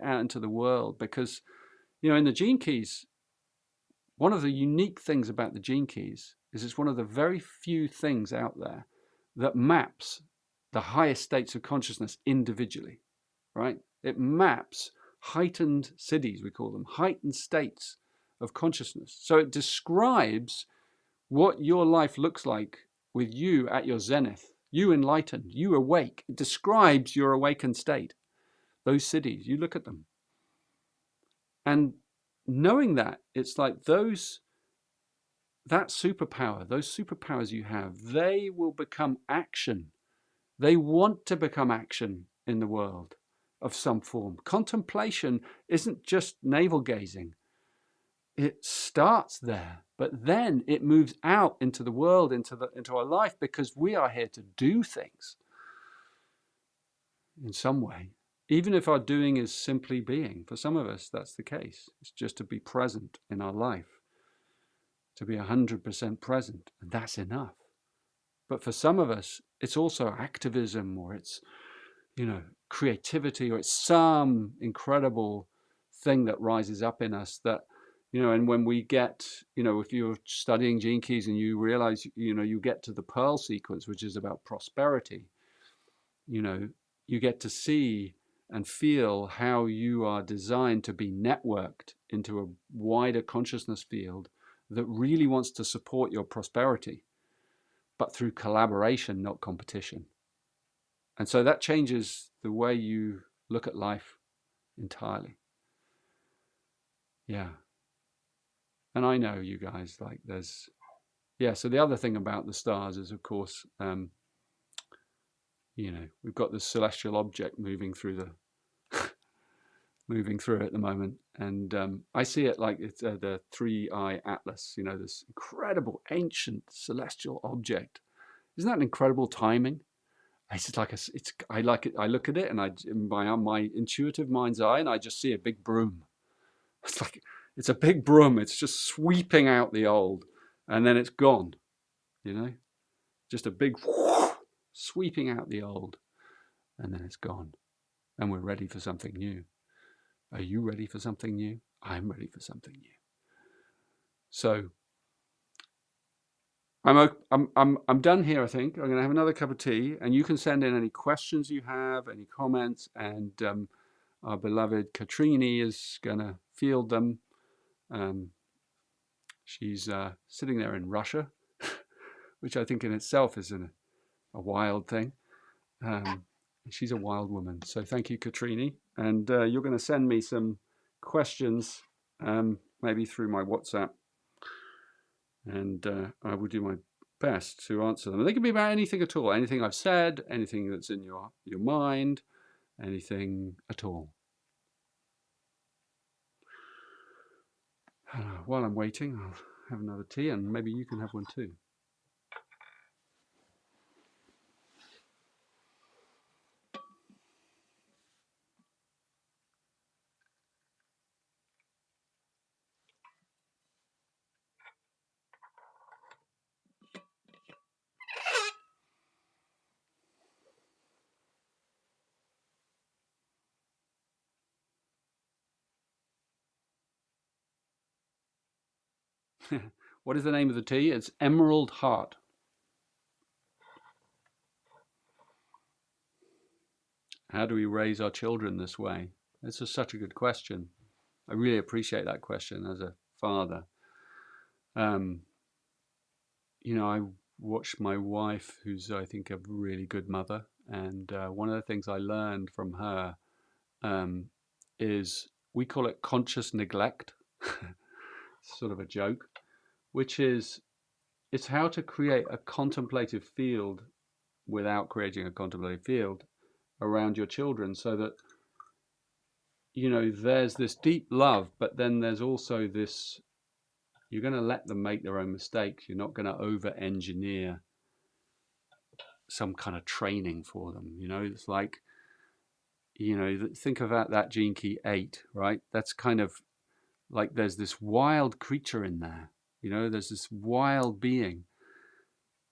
out into the world. Because, you know, in the Gene Keys, one of the unique things about the Gene Keys is it's one of the very few things out there that maps the highest states of consciousness individually, right? It maps heightened cities, we call them, heightened states of consciousness. So it describes what your life looks like with you at your zenith, you enlightened, you awake. It describes your awakened state. Those cities, you look at them. And knowing that, it's like that superpower, those superpowers you have, they will become action. They want to become action in the world of some form. Contemplation isn't just navel gazing. It starts there, but then it moves out into the world, into our life, because we are here to do things in some way. Even if our doing is simply being. For some of us, that's the case. It's just to be present in our life, to be 100% present, and that's enough. But for some of us, it's also activism, or it's, you know, creativity, or it's some incredible thing that rises up in us that, you know, and when we get, you know, if you're studying Gene Keys and you realize, you know, you get to the Pearl sequence, which is about prosperity, you know, you get to see and feel how you are designed to be networked into a wider consciousness field that really wants to support your prosperity, but through collaboration, not competition. And so that changes the way you look at life entirely. Yeah. And I know, you guys, like there's, yeah, so the other thing about the stars is, of course, you know, we've got this celestial object moving through it at the moment. And I see it like it's the 3-eye atlas, you know, this incredible ancient celestial object. Isn't that an incredible timing? It's like I like it. I look at it, and in my intuitive mind's eye, and I just see a big broom. It's like it's a big broom. It's just sweeping out the old, and then it's gone. You know, just a big sweeping out the old, and then it's gone, and we're ready for something new. Are you ready for something new? I'm ready for something new. So I'm done here. I think I'm going to have another cup of tea, and you can send in any questions you have, any comments, and our beloved Katrini is going to field them. She's sitting there in Russia, which I think in itself is a wild thing. She's a wild woman. So thank you, Katrini. And you're going to send me some questions, maybe through my WhatsApp. And I will do my best to answer them. And they can be about anything at all. Anything I've said, anything that's in your mind, anything at all. While I'm waiting, I'll have another tea, and maybe you can have one too. What is the name of the tea? It's Emerald Heart. How do we raise our children this way? This is such a good question. I really appreciate that question as a father. You know, I watched my wife, who's I think a really good mother, and one of the things I learned from her is we call it conscious neglect. Sort of a joke, which is it's how to create a contemplative field without creating a contemplative field around your children, so that you know there's this deep love, but then there's also this, you're going to let them make their own mistakes. You're not going to over engineer some kind of training for them. You know, it's like, you know, think about that Gene Key 8, right? That's kind of like there's this wild creature in there. You know, there's this wild being,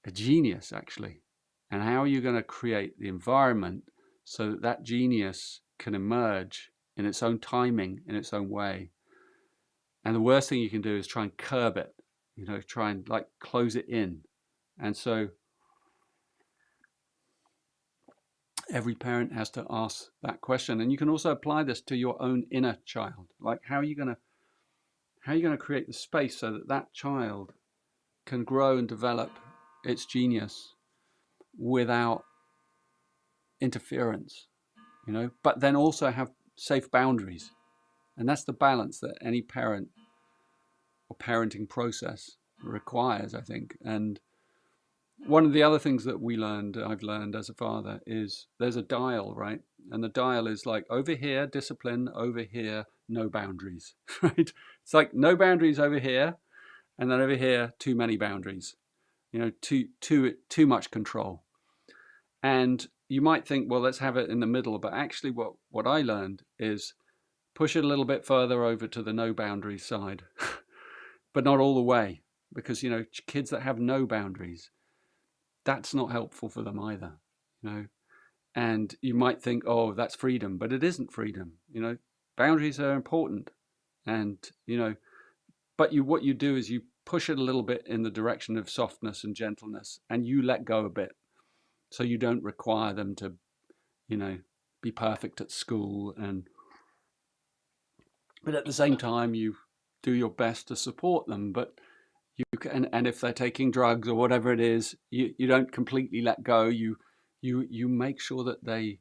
a genius actually. And how are you going to create the environment so that that genius can emerge in its own timing, in its own way? And the worst thing you can do is try and curb it, you know, try and like close it in. And so every parent has to ask that question. And you can also apply this to your own inner child. Like, how are you going to create the space so that that child can grow and develop its genius without interference, you know, but then also have safe boundaries. And that's the balance that any parent or parenting process requires, I think. And one of the other things that I've learned as a father, is there's a dial, right? And the dial is like, over here, discipline, over here, no boundaries, right? It's like no boundaries over here, and then over here, too many boundaries, you know, too much control. And you might think, well, let's have it in the middle. But actually what I learned is push it a little bit further over to the no boundaries side, but not all the way, because, you know, kids that have no boundaries, that's not helpful for them either, you know. And you might think, oh, that's freedom, but it isn't freedom. You know, boundaries are important, and you know, but what you do is you push it a little bit in the direction of softness and gentleness, and you let go a bit, so you don't require them to, you know, be perfect at school, but at the same time you do your best to support them. But you can, and if they're taking drugs or whatever it is, you don't completely let go. You make sure that they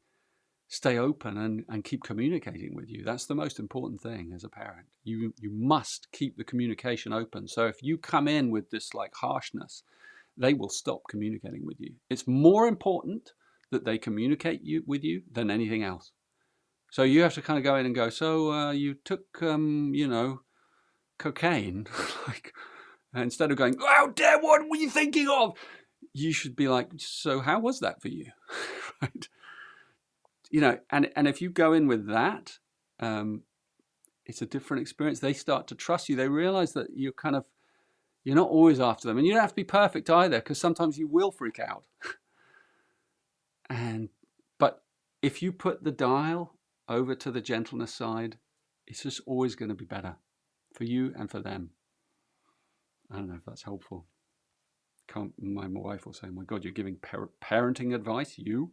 stay open and keep communicating with you. That's the most important thing as a parent. You must keep the communication open. So if you come in with this like harshness, they will stop communicating with you. It's more important that they communicate with you than anything else. So you have to kind of go in and go, so you took, you know, cocaine, like, instead of going, how dare, what were you thinking of? You should be like, so how was that for you? right? You know, and if you go in with that, it's a different experience. They start to trust you. They realize that you're not always after them, and you don't have to be perfect either, because sometimes you will freak out. But if you put the dial over to the gentleness side, it's just always going to be better for you and for them. I don't know if that's helpful. My wife will say, "My God, you're giving parenting advice, you."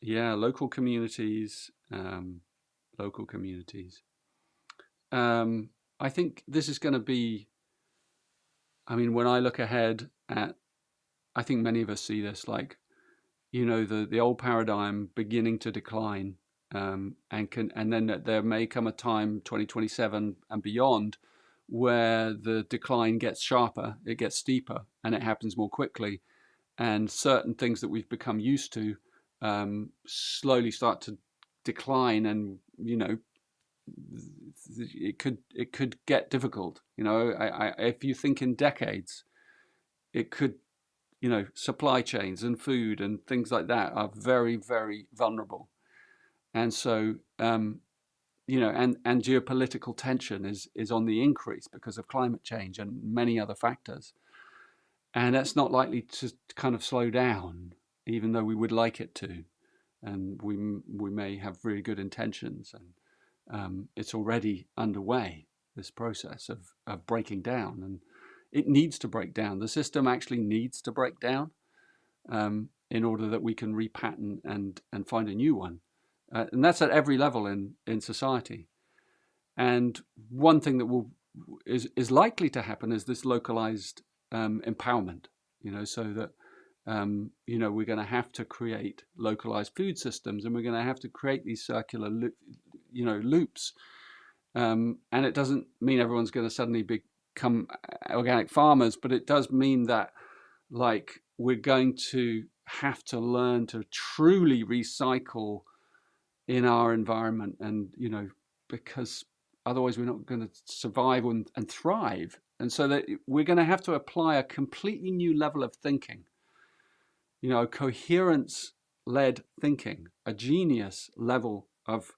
Yeah, local communities. Local communities. I think this is going to be. I mean, when I look ahead at, I think many of us see this, like, the old paradigm beginning to decline, and then there may come a time, 2027 and beyond, where the decline gets sharper, it gets steeper, and it happens more quickly, and certain things that we've become used to slowly start to decline, and it could get difficult. If you think in decades, it could, supply chains and food and things like that are very, very vulnerable. And so, and geopolitical tension is on the increase because of climate change and many other factors. And that's not likely to kind of slow down, even though we would like it to. And we may have really good intentions, and it's already underway, this process of breaking down, and it needs to break down. The system actually needs to break down, in order that we can repattern and find a new one, and that's at every level in society. And one thing that is likely to happen is this localized empowerment, so that we're going to have to create localized food systems, and we're going to have to create these circular loops. And it doesn't mean everyone's going to suddenly become organic farmers, but it does mean that, like, we're going to have to learn to truly recycle in our environment, and because otherwise we're not going to survive and thrive. And so that we're going to have to apply a completely new level of thinking, coherence-led thinking, a genius level of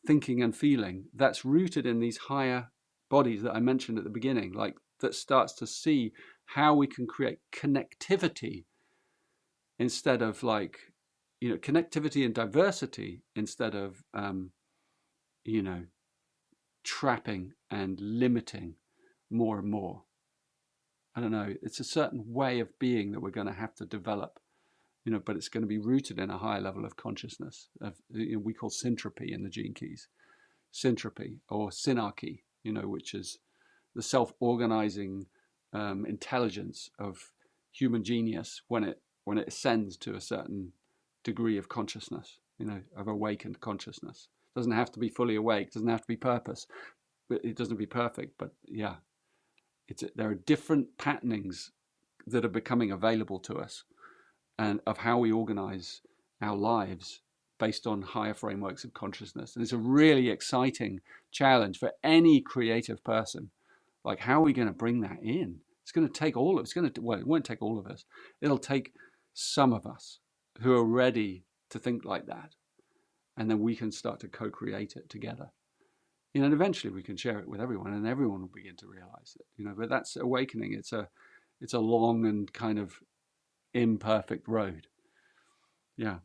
thinking and feeling that's rooted in these higher bodies that I mentioned at the beginning, like, that starts to see how we can create connectivity instead of, like, connectivity and diversity instead of trapping and limiting more and more. I don't know, it's a certain way of being that we're going to have to develop, but it's going to be rooted in a higher level of consciousness, of we call syntropy in the Gene Keys, syntropy or synarchy, which is the self-organizing intelligence of human genius when it ascends to a certain degree of consciousness, of awakened consciousness. It doesn't have to be fully awake, doesn't have to be purpose, but it doesn't be perfect. But yeah, there are different patternings that are becoming available to us, and of how we organize our lives based on higher frameworks of consciousness. And it's a really exciting challenge for any creative person. Like, how are we going to bring that in? It's going to take all of us. Well, it won't take all of us. It'll take some of us who are ready to think like that, and then we can start to co-create it together. And eventually we can share it with everyone, and everyone will begin to realize it. But that's awakening. It's a long and kind of imperfect road. Yeah.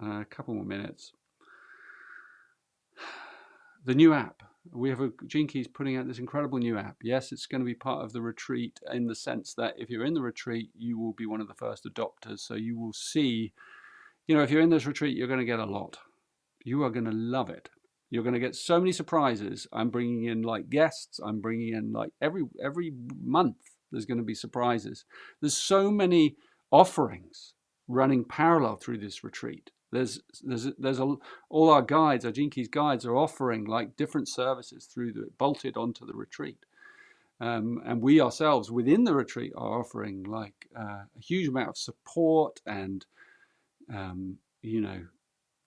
A couple more minutes. The new app. We have Gene Keys putting out this incredible new app. Yes, it's going to be part of the retreat, in the sense that if you're in the retreat, you will be one of the first adopters. So you will see, if you're in this retreat, you're going to get a lot. You are going to love it. You're going to get so many surprises. I'm bringing in, like, guests. I'm bringing in, like, every month there's going to be surprises. There's so many offerings running parallel through this retreat. There's all our guides, our Gene Keys guides, are offering, like, different services bolted onto the retreat. And we ourselves within the retreat are offering, like, a huge amount of support and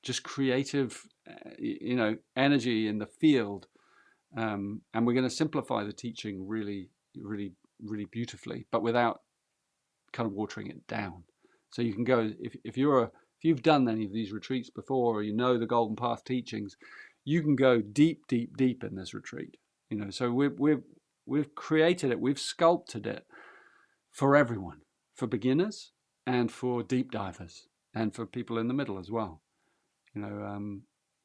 just creative energy in the field, And we're going to simplify the teaching really, really, really beautifully, but without kind of watering it down. So you can go, if you've done any of these retreats before, or you know the Golden Path teachings, you can go deep, deep, deep in this retreat. So we've created it, we've sculpted it for everyone, for beginners and for deep divers, and for people in the middle as well.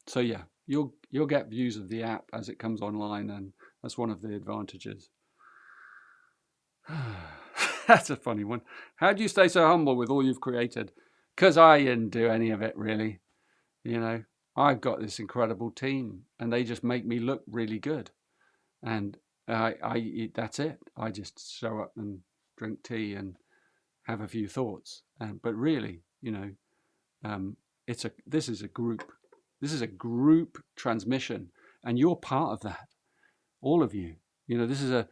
So yeah, you'll get views of the app as it comes online, and that's one of the advantages. That's a funny one. How do you stay so humble with all you've created? Because I didn't do any of it really. I've got this incredible team, and they just make me look really good. And that's it. I just show up and drink tea and have a few thoughts. But really, this is a group. This is a group transmission, and you're part of that. All of you. This is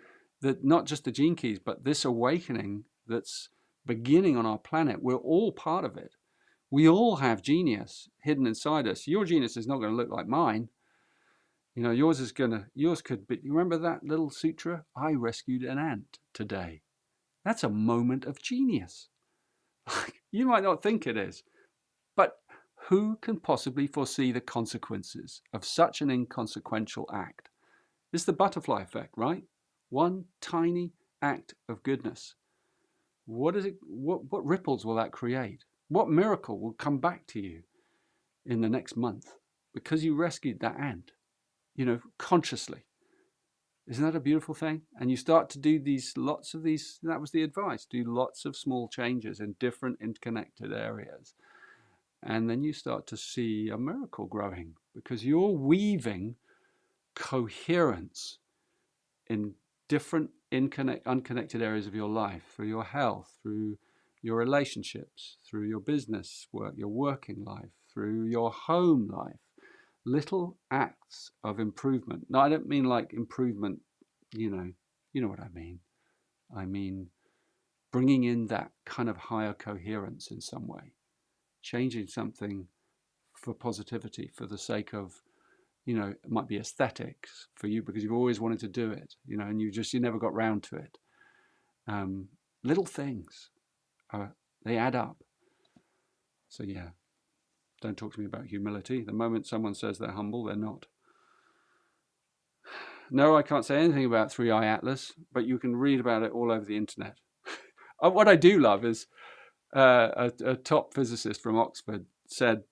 not just the Gene Keys, but this awakening that's beginning on our planet. We're all part of it. We all have genius hidden inside us. Your genius is not going to look like mine. Yours could be. You remember that little sutra? I rescued an ant today. That's a moment of genius. You might not think it is, but who can possibly foresee the consequences of such an inconsequential act? It's the butterfly effect, right? One tiny act of goodness. What ripples will that create? What miracle will come back to you in the next month because you rescued that ant, consciously? Isn't that a beautiful thing? And you start to do lots of these, that was the advice, do lots of small changes in different interconnected areas. And then you start to see a miracle growing, because you're weaving coherence in different unconnected areas of your life, through your health, through your relationships, through your business work, your working life, through your home life. Little acts of improvement. Now, I don't mean like improvement, you know what I mean. I mean bringing in that kind of higher coherence in some way, changing something for positivity, for the sake of, it might be aesthetics for you because you've always wanted to do it, and you never got round to it. Little things, they add up. So yeah, don't talk to me about humility. The moment someone says they're humble, they're not. No, I can't say anything about Three Eye Atlas, but you can read about it all over the internet. What I do love is a top physicist from Oxford said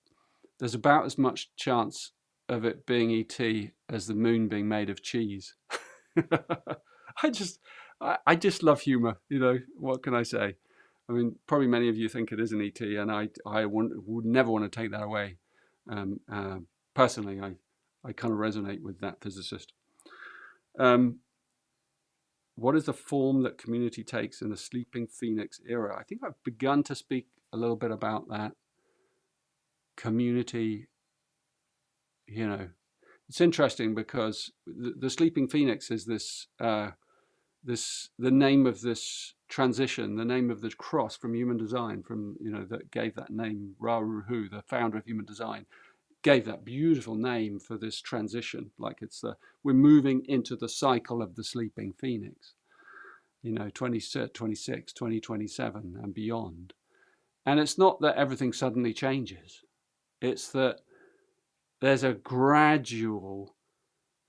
there's about as much chance of it being ET as the moon being made of cheese. I just love humor. What can I say? I mean, probably many of you think it is an ET, and I would never want to take that away. Personally, I kind of resonate with that physicist. What is the form that community takes in the sleeping phoenix era? I think I've begun to speak a little bit about that. Community, it's interesting because the sleeping phoenix is the name of this transition, the name of the cross from human design, that gave that name. Ra Uru Hu, the founder of human design, gave that beautiful name for this transition. Like we're moving into the cycle of the sleeping phoenix, 2026, 2027 and beyond. And it's not that everything suddenly changes. It's that there's a gradual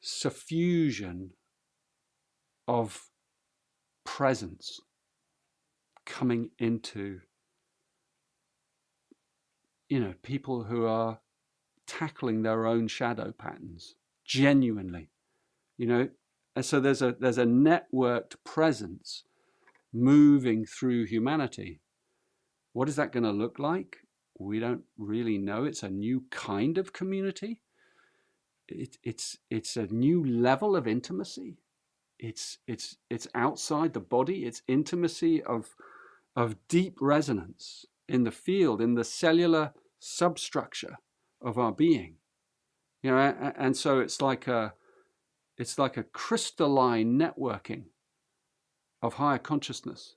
suffusion of presence coming into, people who are tackling their own shadow patterns genuinely, and so there's a networked presence moving through humanity. What is that going to look like? We don't really know. It's a new kind of community. It's a new level of intimacy. It's outside the body. It's intimacy of deep resonance in the field, in the cellular substructure of our being. And so it's like a crystalline networking of higher consciousness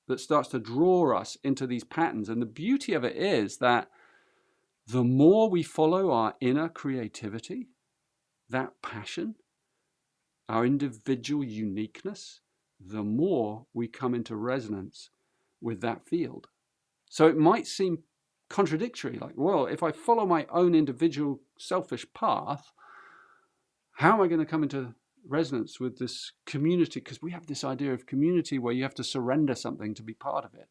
that starts to draw us into these patterns. And the beauty of it is that the more we follow our inner creativity, that passion, our individual uniqueness, the more we come into resonance with that field. So it might seem contradictory, like, well, if I follow my own individual selfish path, how am I going to come into resonance with this community? Because we have this idea of community where you have to surrender something to be part of it.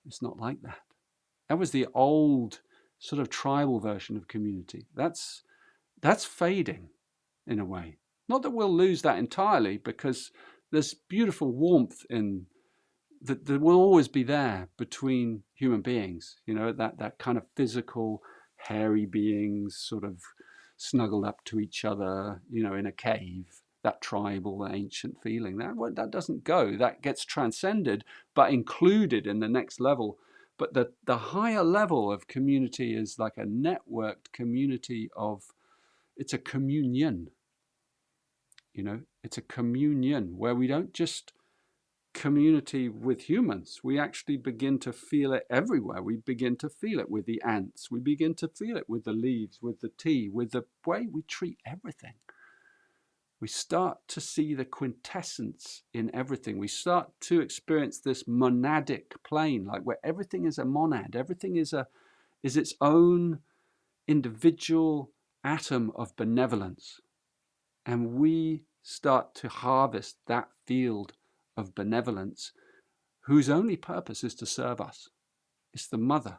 It's not like that. That was the old sort of tribal version of community. That's fading in a way. Not that we'll lose that entirely, because there's beautiful warmth in that will always be there between human beings. You know, that kind of physical, hairy beings sort of snuggled up to each other, you know, in a cave. That tribal, ancient feeling, that doesn't go. That gets transcended, but included in the next level. But the higher level of community is like a networked community of, it's a communion. You know, it's a communion where we don't just community with humans. We actually begin to feel it everywhere. We begin to feel it with the ants. We begin to feel it with the leaves, with the tea, with the way we treat everything. We start to see the quintessence in everything. We start to experience this monadic plane, like where everything is a monad. Everything is its own individual atom of benevolence. And we start to harvest that field of benevolence, whose only purpose is to serve us. It's the mother.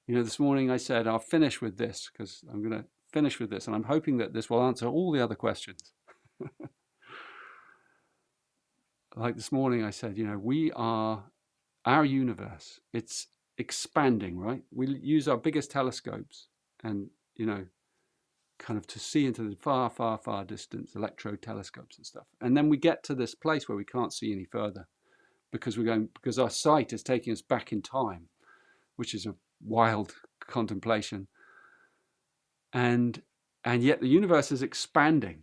You know, this morning I said, I'll finish with this, because I'm going to finish with this, and I'm hoping that this will answer all the other questions. Like this morning I said, you know, we are, our universe, it's expanding, right? We use our biggest telescopes and, you know, kind of to see into the far, far, far distance, electrode telescopes and stuff. And then we get to this place where we can't see any further, because our sight is taking us back in time, which is a wild contemplation. And yet the universe is expanding.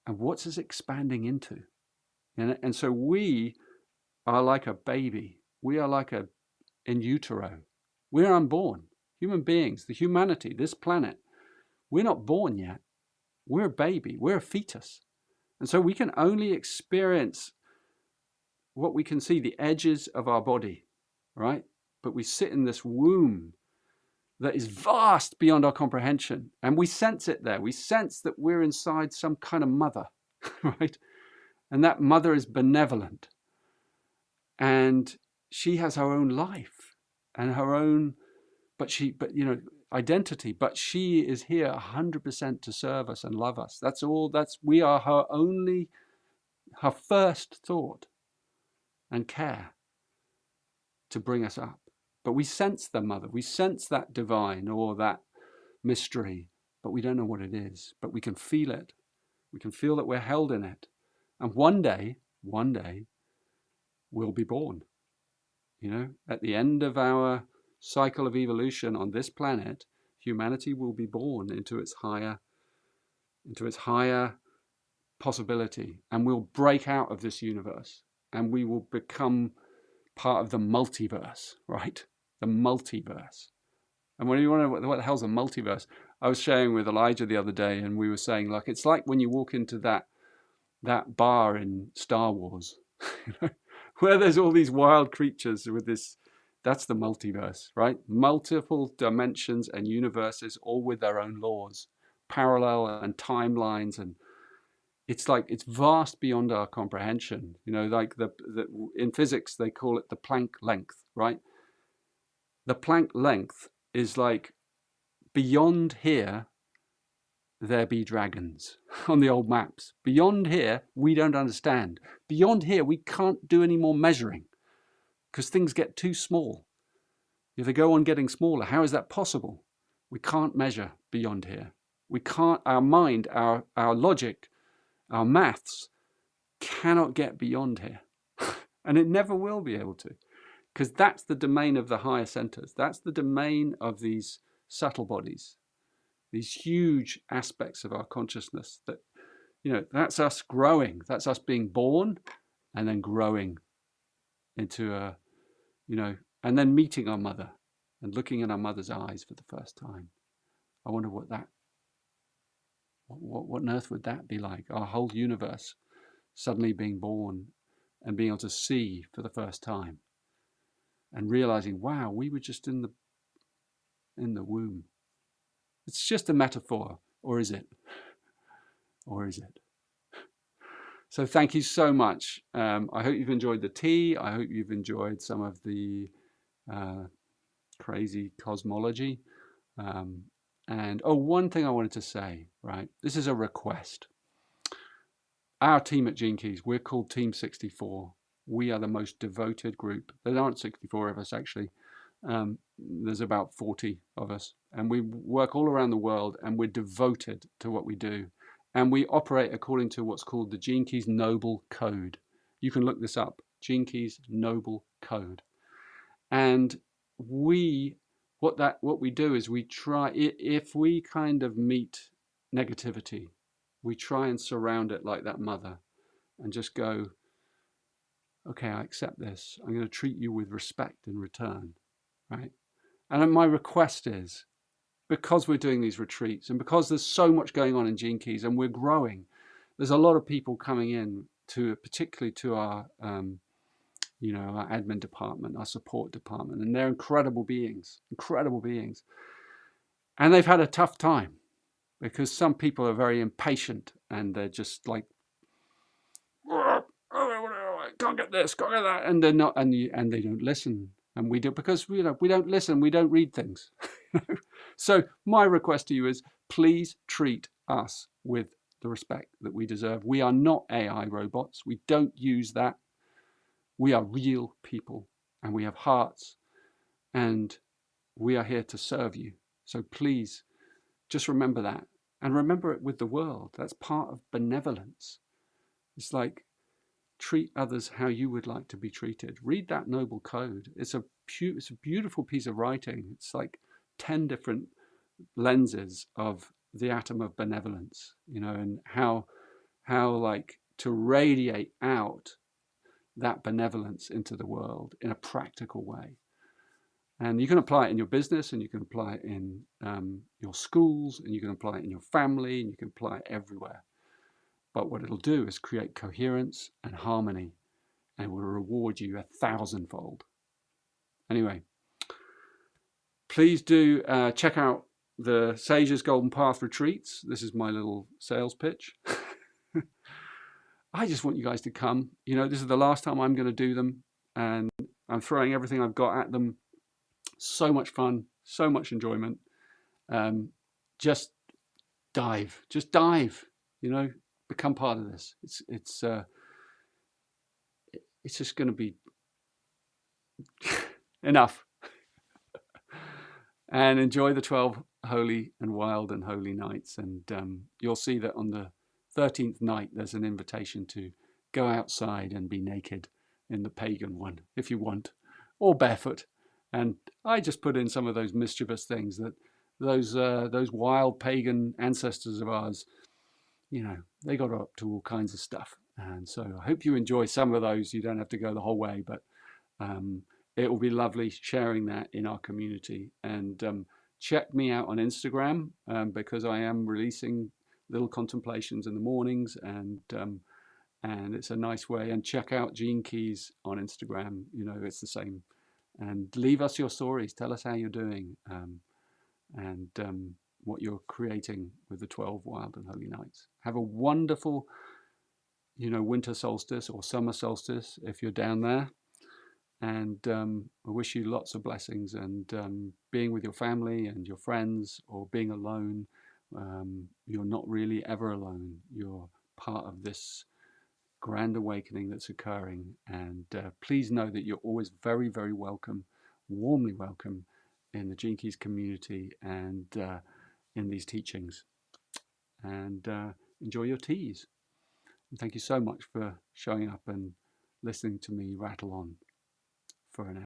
And what's it expanding into? And so we are like a baby. We are like in utero. We're unborn. Human beings, the humanity, this planet, we're not born yet. We're a baby. We're a fetus. And so we can only experience what we can see, the edges of our body, right? But we sit in this womb that is vast beyond our comprehension. And we sense it there. We sense that we're inside some kind of mother, right? And that mother is benevolent. And she has her own life and her own, but you know, identity, but she is here 100% to serve us and love us. That's all. We are her first thought and care to bring us up. But we sense the mother, we sense that divine or that mystery, but we don't know what it is. But we can feel it. We can feel that we're held in it. And one day, we'll be born. You know, at the end of our cycle of evolution on this planet, humanity will be born into its higher possibility, and we'll break out of this universe, and we will become part of the multiverse, right? The multiverse. And when you wonder what the hell's a multiverse, I was sharing with Elijah the other day, and we were saying, like, it's like when you walk into that bar in Star Wars, you know, where there's all these wild creatures with this. That's the multiverse, right? Multiple dimensions and universes, all with their own laws, parallel and timelines, and it's like it's vast beyond our comprehension. You know, like in physics they call it the Planck length, right? The Planck length is like, beyond here there be dragons on the old maps. Beyond here we don't understand. Beyond here we can't do any more measuring, because things get too small. If they go on getting smaller, how is that possible? We can't measure beyond here. We can't, our mind, our logic, our maths cannot get beyond here. And it never will be able to, because that's the domain of the higher centers. That's the domain of these subtle bodies, these huge aspects of our consciousness that, you know, that's us growing. That's us being born and then growing into a, you know, and then meeting our mother and looking in our mother's eyes for the first time. I wonder what that What on earth would that be like? Our whole universe suddenly being born and being able to see for the first time and realizing, wow, we were just in the womb. It's just a metaphor, or is it? Or is it? So thank you so much. I hope you've enjoyed the tea. I hope you've enjoyed some of the crazy cosmology. And oh, one thing I wanted to say, right? This is a request. Our team at Gene Keys, we're called Team 64. We are the most devoted group. There aren't 64 of us, actually. There's about 40 of us. And we work all around the world, and we're devoted to what we do. And we operate according to what's called the Gene Keys Noble Code. You can look this up, Gene Keys Noble Code. And what we do is we try, if we kind of meet negativity, we try and surround it like that mother and just go, okay, I accept this. I'm going to treat you with respect in return, right? And my request is, because we're doing these retreats and because there's so much going on in Gene Keys and we're growing, there's a lot of people coming in to, particularly to our, our admin department, our support department, and they're incredible beings. And they've had a tough time because some people are very impatient and they're just like, can't get this, can't get that, and they're not, and they don't listen, and we do, because we don't listen, we don't read things. So my request to you is, please treat us with the respect that we deserve. We are not AI robots. We don't use that. We are real people, and we have hearts, and we are here to serve you. So please just remember that, and remember it with the world. That's part of benevolence. It's like, treat others how you would like to be treated. Read that noble code. It's a beautiful piece of writing. It's like 10 different lenses of the atom of benevolence, and how like to radiate out that benevolence into the world in a practical way. And you can apply it in your business, and you can apply it in your schools, and you can apply it in your family, and you can apply it everywhere. But what it'll do is create coherence and harmony, and will reward you 1,000-fold. Anyway, please do check out the Sage's Golden Path retreats. This is my little sales pitch. I just want you guys to come. This is the last time I'm going to do them, and I'm throwing everything I've got at them. So much fun, so much enjoyment. Just dive, become part of this. It's just going to be enough. And enjoy the 12 holy and wild and holy nights. And you'll see that on the 13th night, there's an invitation to go outside and be naked in the pagan one, if you want, or barefoot. And I just put in some of those mischievous things that those wild pagan ancestors of ours, they got up to all kinds of stuff. And so I hope you enjoy some of those. You don't have to go the whole way, but it will be lovely sharing that in our community. And check me out on Instagram, because I am releasing little contemplations in the mornings, and it's a nice way. And check out Gene Keys on Instagram. It's the same. And leave us your stories. Tell us how you're doing, and what you're creating with the 12 wild and holy nights. Have a wonderful, winter solstice or summer solstice if you're down there. And I wish you lots of blessings, and being with your family and your friends, or being alone. You're not really ever alone. You're part of this grand awakening that's occurring. And please know that you're always very, very welcome, warmly welcome, in the Gene Keys community and in these teachings. And enjoy your teas. And thank you so much for showing up and listening to me rattle on for an hour.